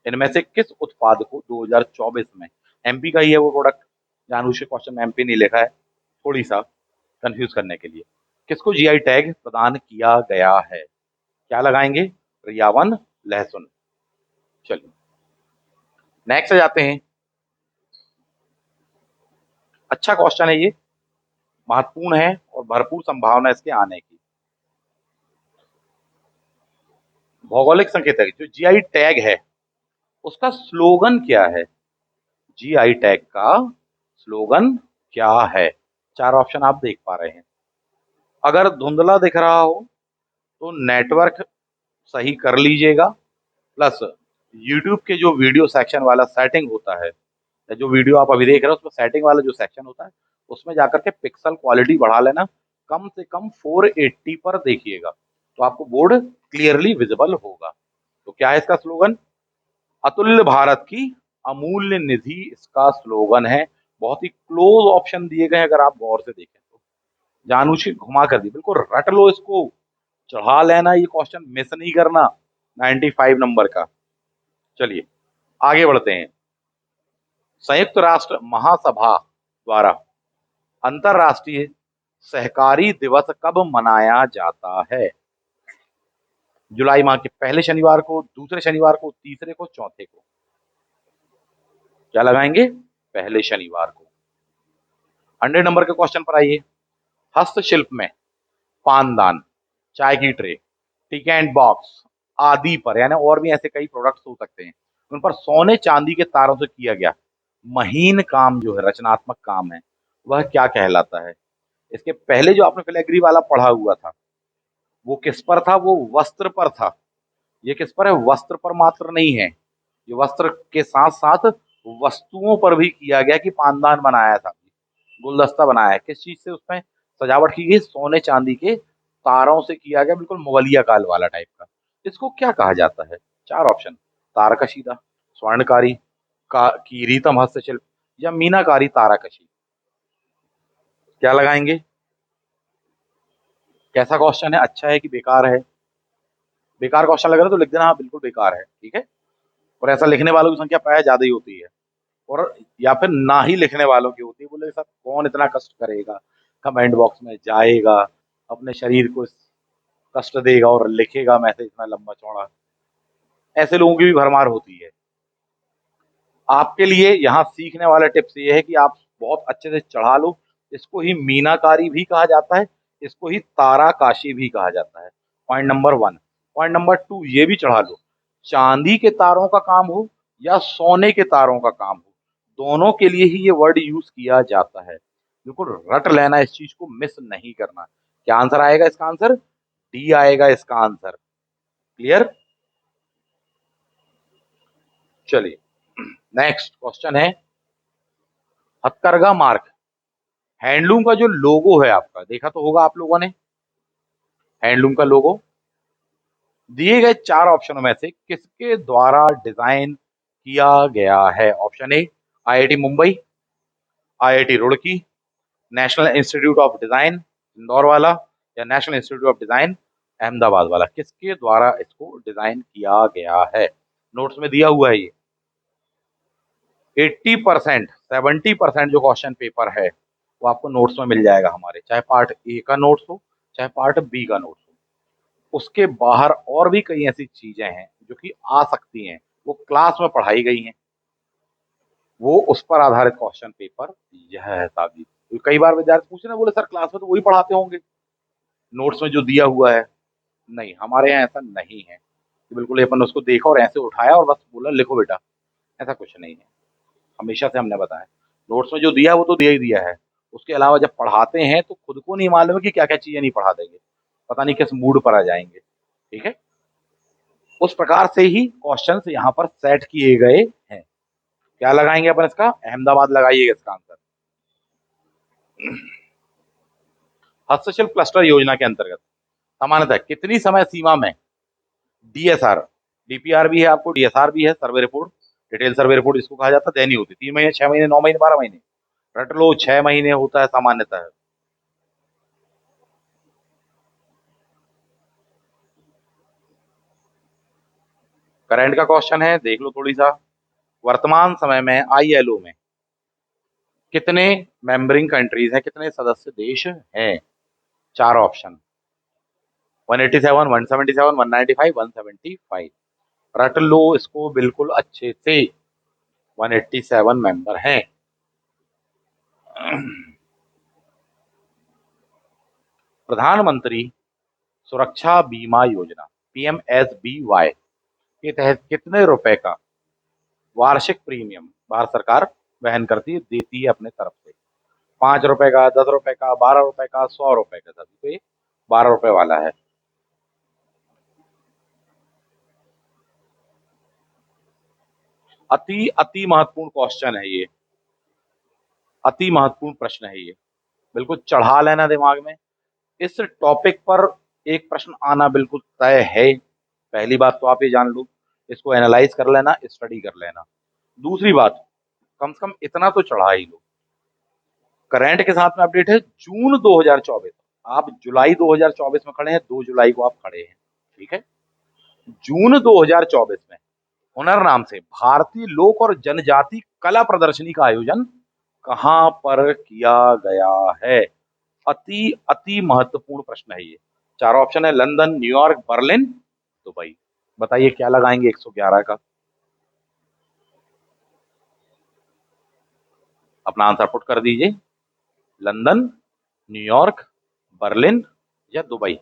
इनमें से किस उत्पाद को 2024 में, एमपी का ही है वो प्रोडक्ट, जानबूझ के क्वेश्चन में एमपी नहीं लिखा है, थोड़ी सा कंफ्यूज करने के लिए, किसको जीआई टैग प्रदान किया गया है? क्या लगाएंगे? रियावन लहसुन। चलिए नेक्स्ट जाते हैं, अच्छा क्वेश्चन है ये, महत्वपूर्ण है और भरपूर संभावना इसके आने की। भौगोलिक संकेतक जो जीआई टैग है उसका स्लोगन क्या है? जीआई टैग का स्लोगन क्या है? चार ऑप्शन आप देख पा रहे हैं। अगर धुंधला दिख रहा हो तो नेटवर्क सही कर लीजिएगा, प्लस यूट्यूब के जो वीडियो सेक्शन वाला सेटिंग होता है, जो वीडियो आप अभी देख रहे हो उसमें सेटिंग वाला जो सेक्शन होता है, उसमें जाकर के पिक्सल क्वालिटी बढ़ा लेना, कम से कम 480 पर देखिएगा, तो आपको बोर्ड क्लियरली विजिबल होगा। तो क्या है इसका स्लोगन? अतुल्य भारत की अमूल्य निधि इसका स्लोगन है। बहुत ही क्लोज ऑप्शन दिए गए, अगर आप गौर से देखें तो जानबूझ के घुमा कर दी, बिल्कुल रट लो इसको, चढ़ा लेना, ये क्वेश्चन मिस नहीं करना 95 नंबर का। चलिए आगे बढ़ते हैं, संयुक्त राष्ट्र महासभा द्वारा अंतरराष्ट्रीय सहकारी दिवस कब मनाया जाता है? जुलाई माह के पहले शनिवार को, दूसरे शनिवार को, तीसरे को, चौथे को? क्या लगाएंगे? पहले शनिवार को। 100 नंबर के क्वेश्चन पर आइए, हस्तशिल्प में पानदान, चाय की ट्रे, टी एंड बॉक्स आदि पर, यानी और भी ऐसे कई प्रोडक्ट्स हो सकते हैं, उन पर सोने चांदी के तारों से किया गया महीन काम जो है, रचनात्मक काम है, वह क्या कहलाता है? इसके पहले जो आपने फिलैग्री वाला पढ़ा हुआ था, वो किस पर था? वो वस्त्र पर था। ये किस पर है? वस्त्र पर मात्र नहीं है, ये वस्त्र के साथ साथ वस्तुओं पर भी किया गया कि पानदान बनाया था, गुलदस्ता बनाया है। किस चीज से उसमें सजावट की गई? सोने चांदी के तारों से किया गया, बिल्कुल मुगलिया काल वाला टाइप का। इसको क्या कहा जाता है? चार ऑप्शन: तारकशीला, स्वर्णकारी, का कीरीतम हस्तशिल्प, या मीनाकारी ताराकशी। क्या लगाएंगे? कैसा क्वेश्चन है? अच्छा है कि बेकार है? बेकार क्वेश्चन लग रहा है तो लिख देना हाँ बिल्कुल बेकार है, ठीक है। और ऐसा लिखने वालों की संख्या प्राय ज्यादा ही होती है, और या फिर ना ही लिखने वालों की होती है। बोले सर कौन इतना कष्ट करेगा, कमेंट बॉक्स में जाएगा, अपने शरीर को कष्ट देगा और लिखेगा मैसेज इतना लंबा चौड़ा। ऐसे लोगों की भी भरमार होती है। आपके लिए यहाँ सीखने वाला टिप्स ये है कि आप बहुत अच्छे से चढ़ा लो। इसको ही मीनाकारी भी कहा जाता है, इसको ही ताराकाशी भी कहा जाता है। Point number one. Point number two, ये भी चढ़ा लो। चांदी के तारों का काम हो या सोने के तारों का काम हो, दोनों के लिए ही ये वर्ड यूज किया जाता है। बिल्कुल रट लेना, इस चीज को मिस नहीं करना। क्या आंसर आएगा इसका? आंसर डी आएगा इसका आंसर। क्लियर? चलिए नेक्स्ट क्वेश्चन है, हथकरघा मार्क, हैंडलूम का जो लोगो है, आपका देखा तो होगा आप लोगों ने, हैंडलूम का लोगो दिए गए चार ऑप्शनों में से किसके द्वारा डिजाइन किया गया है? Option A IIT Mumbai, IIT Roorkee, national institute of design Indore वाला, या national institute of design Ahmedabad वाला। किसके द्वारा इसको डिजाइन किया गया है? नोट्स में दिया हुआ है ये। 80%, 70% जो क्वेश्चन पेपर है वो आपको नोट्स में मिल जाएगा हमारे, चाहे पार्ट ए का नोट्स हो चाहे पार्ट बी का नोट्स हो। उसके बाहर और भी कई ऐसी चीजें हैं जो कि आ सकती हैं, वो क्लास में पढ़ाई गई हैं, वो उस पर आधारित क्वेश्चन पेपर यह है साहब जी। कई बार विद्यार्थी पूछ रहे हैं, बोले सर क्लास में तो वही पढ़ाते होंगे नोट्स में जो दिया हुआ है। नहीं, हमारे यहाँ ऐसा नहीं है कि बिल्कुल ही अपन उसको देखा और ऐसे उठाया और बस बोला लिखो बेटा, ऐसा कुछ नहीं है। हमेशा से हमने बताया, नोट्स में जो दिया है वो तो दिया ही दिया है। उसके अलावा जब पढ़ाते हैं तो खुद को नहीं मालूम है कि क्या क्या चीजें नहीं पढ़ा देंगे, पता नहीं किस मूड पर आ जाएंगे, ठीक है। उस प्रकार से ही क्वेश्चंस यहाँ पर सेट किए गए हैं। क्या लगाएंगे अपन इसका? अहमदाबाद लगाइएगा इसका आंसर। हस्तशिल्प क्लस्टर योजना के अंतर्गत सामान्यतः कितनी समय सीमा में डीएसआर, डीपीआर भी है आपको, डीएसआर भी है, survey report, detail survey report इसको कहा जाता है, देनी होती है? 3 महीने, 6 महीने, 9 महीने, 12 महीने? रट लो, 6 महीने होता है सामान्यतः। करंट का क्वेश्चन है, देख लो थोड़ी सा। वर्तमान समय में आईएलओ में कितने मेंबरिंग कंट्रीज हैं, कितने सदस्य देश हैं? चार ऑप्शन: 187, 177, 195, 175। रट लो इसको बिल्कुल अच्छे से। 187 मेंबर हैं। प्रधानमंत्री सुरक्षा बीमा योजना, पीएमएसबीवाई के तहत कितने रुपए का वार्षिक प्रीमियम भारत सरकार वहन करती है, देती है अपने तरफ से? 5 रुपए का, 10 रुपए का, 12 रुपए का, 100 रुपए का? सभी तो ये 12 रुपए वाला है। अति अति महत्वपूर्ण क्वेश्चन है ये, अति महत्वपूर्ण प्रश्न है ये, बिल्कुल चढ़ा लेना दिमाग में। इस टॉपिक पर एक प्रश्न आना बिल्कुल तय है। पहली बात तो आप ये जान लो, इसको एनालाइज कर लेना, स्टडी कर लेना। दूसरी बात, कम से कम इतना तो चढ़ा ही लो। करंट के साथ में अपडेट है जून 2024। आप जुलाई 2024 में खड़े हैं, 2 जुलाई को आप खड़े हैं, ठीक है। जून 2024 में हुनर नाम से भारतीय लोक और जनजाति कला प्रदर्शनी का आयोजन कहां पर किया गया है? अति अति महत्वपूर्ण प्रश्न है ये। चार ऑप्शन है: लंदन, न्यूयॉर्क, बर्लिन, दुबई। बताइए क्या लगाएंगे 111 का? अपना आंसर पुट कर दीजिए। लंदन, न्यूयॉर्क, बर्लिन या दुबई?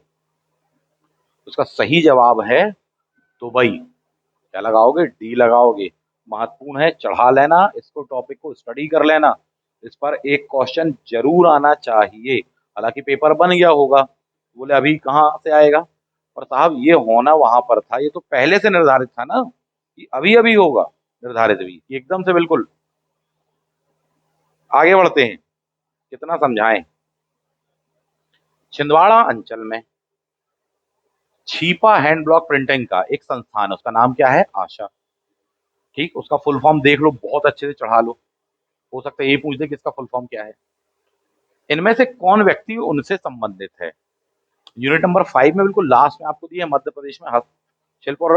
उसका सही जवाब है दुबई। क्या लगाओगे? डी लगाओगे। महत्वपूर्ण है, चढ़ा लेना इसको, टॉपिक को स्टडी कर लेना। इस पर एक क्वेश्चन जरूर आना चाहिए। हालांकि पेपर बन गया होगा, बोले अभी कहाँ से आएगा? पर साहब ये होना वहां पर था, ये तो पहले से निर्धारित था ना कि अभी अभी होगा, निर्धारित भी एकदम से बिल्कुल। आगे बढ़ते हैं, कितना समझाएं। छिंदवाड़ा अंचल में छिपा हैंड ब्लॉक प्रिंटिंग का एक संस्थान है, उसका नाम क्या है? आशा। ठीक, उसका फुल फॉर्म देख लो, बहुत अच्छे से चढ़ा लो, हो सकता है ये पूछ दे कि इसका फुल फॉर्म क्या है। इनमें से कौन व्यक्ति उनसे संबंधित है? यूनिट नंबर 5 में बिल्कुल लास्ट में आपको दिया है, मध्य प्रदेश में हस्तशिल्प और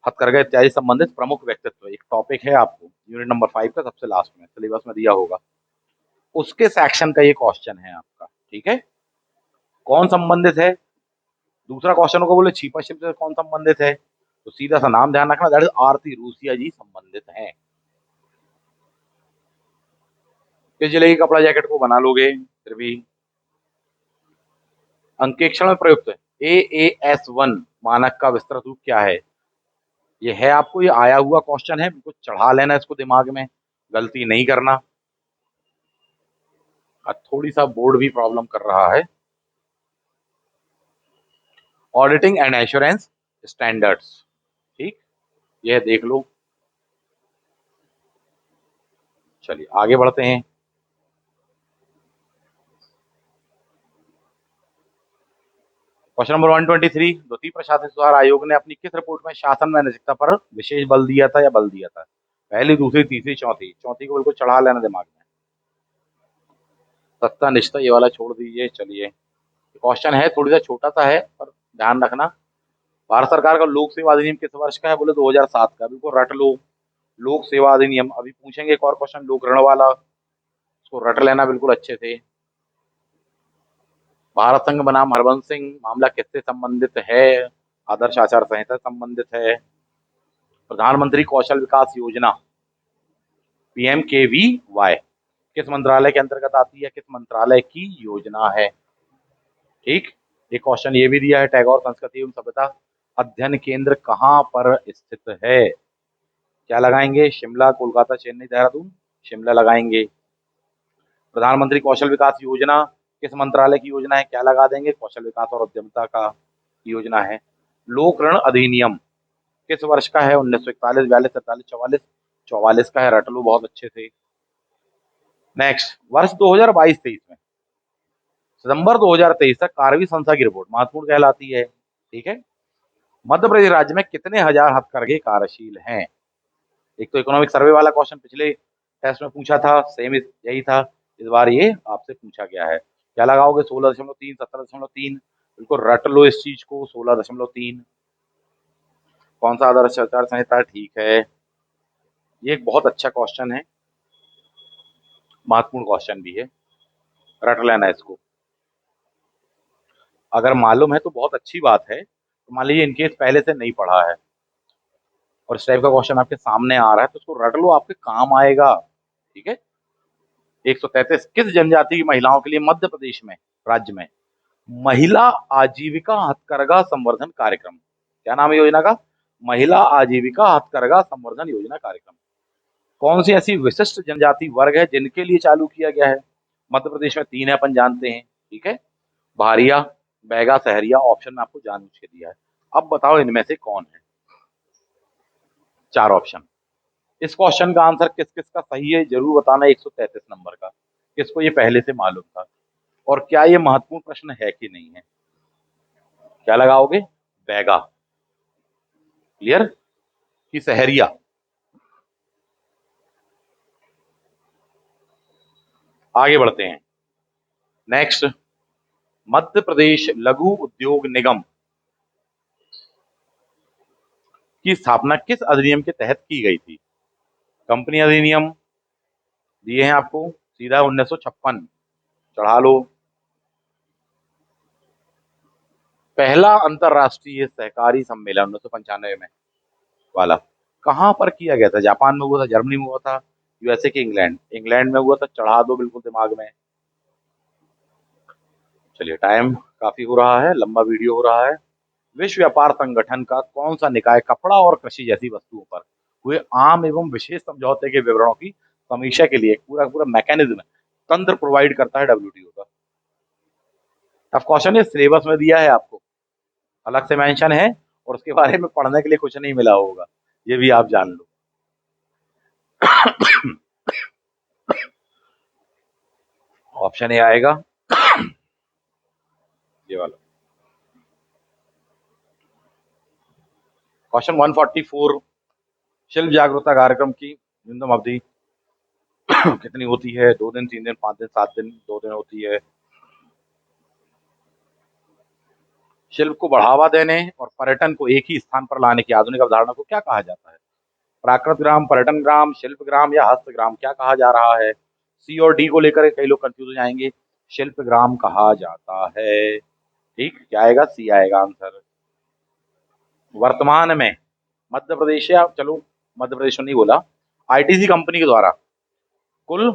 हथकरघा इत्यादि संबंधित प्रमुख व्यक्तित्व, एक टॉपिक है आपको यूनिट नंबर 5 का सबसे लास्ट में सिलेबस में दिया होगा, उसके सेक्शन का ये क्वेश्चन है आपका। ठीक है, कौन संबंधित है? दूसरा क्वेश्चन को बोले छिपा शिल्प से कौन संबंधित है, तो सीधा सा नाम ध्यान रखना, दैट इज आरती रूसिया जी संबंधित हैं। किस जिले की कपड़ा जैकेट को बना लोगे फिर भी? अंकेक्षण में प्रयुक्त AAS1 मानक का विस्तृत रूप क्या है? ये है आपको, ये आया हुआ क्वेश्चन है, बिल्कुल चढ़ा लेना इसको दिमाग में, गलती नहीं करना। थोड़ी सा बोर्ड भी प्रॉब्लम कर रहा है। ऑडिटिंग एंड एश्योरेंस स्टैंडर्ड्स, ठीक, यह देख लो। चलिए आगे बढ़ते हैं। क्वेश्चन नंबर 123, द्वितीय प्रशासनिक सुधार आयोग ने अपनी किस रिपोर्ट में शासन में नैतिकता पर विशेष बल दिया था या बल दिया था? पहली, दूसरी, तीसरी, चौथी? चौथी को बिल्कुल चढ़ा लेना दिमाग में। सत्ता निष्ठा ये वाला छोड़ दीजिए। चलिए, क्वेश्चन है थोड़ी सा छोटा सा है पर ध्यान रखना। भारत सरकार का लोक सेवा अधिनियम किस वर्ष का है? बोले 2007 का, बिल्कुल रट लो। लोक सेवा अधिनियम, अभी पूछेंगे एक और क्वेश्चन लोक ऋण वाला, उसको रट लेना बिल्कुल अच्छे से। भारत संघ बनाम हरबंस सिंह मामला किससे संबंधित है? आदर्श आचार संहिता संबंधित है। प्रधानमंत्री कौशल विकास योजना PMKVY किस मंत्रालय के अंतर्गत आती है, किस मंत्रालय की योजना है? ठीक, एक क्वेश्चन ये भी दिया है, टैगोर संस्कृति एवं सभ्यता अध्ययन केंद्र कहाँ पर स्थित है? क्या लगाएंगे? शिमला, कोलकाता, चेन्नई, देहरादून? शिमला लगाएंगे। प्रधानमंत्री कौशल विकास योजना किस मंत्रालय की योजना है? क्या लगा देंगे? कौशल विकास और उद्यमिता का योजना है। लोक ऋण अधिनियम किस वर्ष का है? 1941, 42, 43, 44? 44 का है, रट लो बहुत अच्छे से। नेक्स्ट, वर्ष 2022-23 में सितंबर 2023 तक कार्रवाई संस्था की रिपोर्ट महत्वपूर्ण कहलाती है। ठीक है, मध्य प्रदेश राज्य में कितने हजार हथकरघे कार्यशील हैं? एक तो इकोनॉमिक सर्वे वाला क्वेश्चन पिछले टेस्ट में पूछा था, सेम यही था, इस बार ये आपसे पूछा गया है। क्या लगाओगे? 16.3, 17.3? बिल्कुल रट लो इस चीज को, 16.3। कौन सा आदर्श आचार संहिता? ठीक है, ये एक बहुत अच्छा क्वेश्चन है, महत्वपूर्ण क्वेश्चन भी है, रट लेना इसको। अगर मालूम है तो बहुत अच्छी बात है, तो मान लीजिए इनकेस पहले से नहीं पढ़ा है और इस टाइप का क्वेश्चन आपके सामने आ रहा है तो उसको रट लो, आपके काम आएगा। ठीक है, 133, किस जनजाति की महिलाओं के लिए मध्य प्रदेश में राज्य में महिला आजीविका हथकरघा संवर्धन कार्यक्रम, क्या नाम है योजना का? महिला आजीविका हथकरघा संवर्धन योजना कार्यक्रम। कौन सी ऐसी विशिष्ट जनजाति वर्ग है जिनके लिए चालू किया गया है? मध्य प्रदेश में 3 है, अपन जानते हैं। ठीक है, भारिया, बैगा, सहरिया, ऑप्शन में आपको जानबूझ के दिया है। अब बताओ इनमें से कौन है? 4 ऑप्शन। इस क्वेश्चन का आंसर किस किस का सही है जरूर बताना, 133 नंबर का, किसको ये पहले से मालूम था और क्या ये महत्वपूर्ण प्रश्न है कि नहीं है? क्या लगाओगे? बैगा, क्लियर, कि सहरिया? आगे बढ़ते हैं। नेक्स्ट, मध्य प्रदेश लघु उद्योग निगम की स्थापना किस अधिनियम के तहत की गई थी? कंपनी अधिनियम दिए हैं आपको, सीधा 1956 चढ़ा लो। पहला अंतरराष्ट्रीय सहकारी सम्मेलन 1995 में वाला कहां पर किया गया था? जापान में हुआ था, जर्मनी में हुआ था, USA के इंग्लैंड? इंग्लैंड में हुआ था, चढ़ा दो बिल्कुल दिमाग में। चलिए, टाइम काफी हो रहा है, लंबा वीडियो हो रहा है। विश्व व्यापार संगठन का कौन सा निकाय कपड़ा और कृषि जैसी वस्तुओं पर हुए आम एवं विशेष समझौते के विवरणों की समीक्षा के लिए पूरा पूरा मैकेनिज्म, तंत्र प्रोवाइड करता है WTO का? अब क्वेश्चन ये सिलेबस में दिया है आपको, अलग से मेंशन है, और उसके बारे में पढ़ने के लिए कुछ नहीं मिला होगा, ये भी आप जान लो। ऑप्शन ए आएगा ये वाला। क्वेश्चन 144, शिल्प जागरूकता कार्यक्रम की न्यूनतम अवधि कितनी होती है? 2 दिन, 3 दिन, 5 दिन, 7 दिन, 2 दिन होती है। शिल्प को बढ़ावा देने और पर्यटन को एक ही स्थान पर लाने की आधुनिक अवधारणा को क्या कहा जाता है? प्राकृत ग्राम, पर्यटन ग्राम, शिल्प ग्राम या हस्त ग्राम, क्या कहा जा रहा है? सी और डी को लेकर कई लोग कंफ्यूज हो जाएंगे। शिल्प ग्राम कहा जाता है। ठीक, क्या आएगा? सी आएगा आंसर। वर्तमान में मध्य प्रदेश, या चलो मध्य प्रदेश में नहीं बोला, आईटीसी कंपनी के द्वारा कुल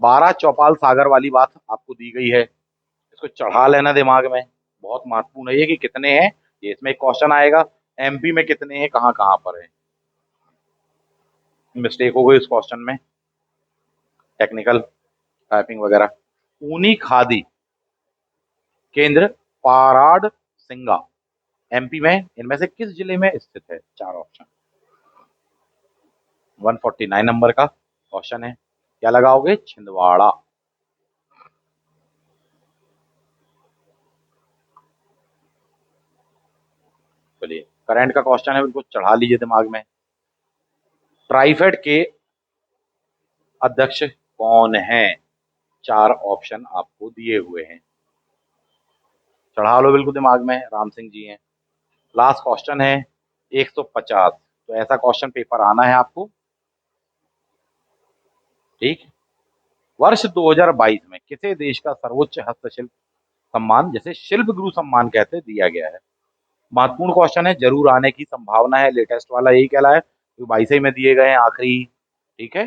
12 चौपाल सागर वाली बात आपको दी गई है। इसको चढ़ा लेना दिमाग में, बहुत महत्वपूर्ण है ये कि कितने हैं। ये इसमें एक क्वेश्चन आएगा, एमपी में कितने हैं, कहाँ कहाँ पर है। मिस्टेक हो गई इस क्वेश्चन में, टेक्निकल टाइपिंग वगैरह। ऊनी खादी केंद्र पाराड सिंगा एमपी में इनमें से किस जिले में स्थित है? 4 ऑप्शन। 149 नंबर का क्वेश्चन है, क्या लगाओगे? छिंदवाड़ा। चलिए, करंट का क्वेश्चन है, बिल्कुल चढ़ा लीजिए दिमाग में। ट्राइफेड के अध्यक्ष कौन है? 4 ऑप्शन आपको दिए हुए हैं, चढ़ा लो बिल्कुल दिमाग में, राम सिंह जी हैं। लास्ट क्वेश्चन है 150, तो ऐसा क्वेश्चन पेपर आना है आपको। ठीक, वर्ष 2022 में किसे देश का सर्वोच्च हस्तशिल्प सम्मान, जैसे शिल्प गुरु सम्मान कहते, दिया गया है? महत्वपूर्ण क्वेश्चन है, जरूर आने की संभावना है, लेटेस्ट वाला यही कहला है, तो 22 में दिए गए हैं आखिरी। ठीक है,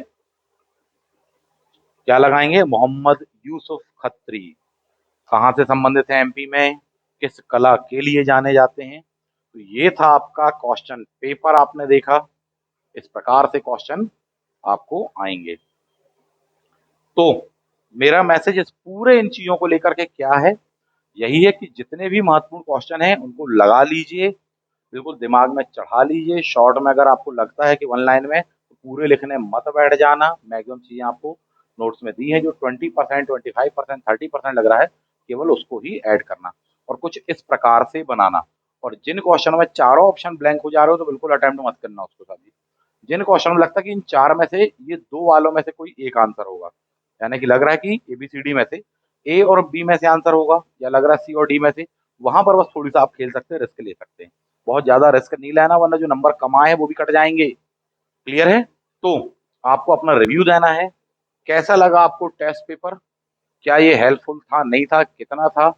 क्या लगाएंगे? मोहम्मद यूसुफ खत्री, कहाँ से संबंधित है एमपी में, किस कला के लिए जाने जाते हैं? तो ये था आपका क्वेश्चन पेपर, आपने देखा इस प्रकार से क्वेश्चन आपको आएंगे। तो मेरा मैसेज इस पूरे इन चीजों को लेकर के क्या है, यही है कि जितने भी महत्वपूर्ण क्वेश्चन हैं उनको लगा लीजिए, बिल्कुल दिमाग में चढ़ा लीजिए। शॉर्ट में अगर आपको लगता है कि 1 लाइन में, तो पूरे लिखने मत बैठ जाना। मैक्सिमम चीजें आपको नोट्स में दी है, जो 20%, 25%, 30% लग रहा है, केवल उसको ही ऐड करना और कुछ इस प्रकार से बनाना। और जिन क्वेश्चनों में चारों ऑप्शन ब्लैंक हो जा रहे हो, तो बिल्कुल अटेम्प्ट मत करना उसको कभी। जिन क्वेश्चन में लगता है कि इन 4 में से ये 2 वालों में से कोई एक आंसर होगा, यानी कि लग रहा है कि ABCD में से ए और बी में से आंसर होगा, या लग रहा है सी और डी में से, वहां पर बस थोड़ी सा आप खेल सकते हैं, रिस्क ले सकते हैं। बहुत ज्यादा रिस्क नहीं लेना, वरना जो नंबर कमाए हैं वो भी कट जाएंगे। क्लियर है? तो आपको अपना रिव्यू देना है, कैसा लगा आपको टेस्ट पेपर, क्या ये हेल्पफुल था, नहीं था, कितना था,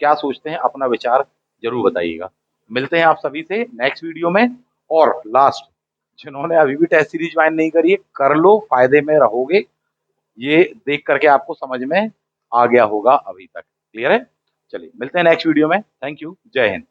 क्या सोचते हैं, अपना विचार जरूर बताइएगा। मिलते हैं आप सभी से नेक्स्ट वीडियो में। और लास्ट, जिन्होंने अभी भी टेस्ट सीरीज ज्वाइन नहीं करी है, कर लो, फायदे में रहोगे। ये देख करके आपको समझ में आ गया होगा अभी तक। क्लियर है? चलिए, मिलते हैं नेक्स्ट वीडियो में। थैंक यू, जय हिंद।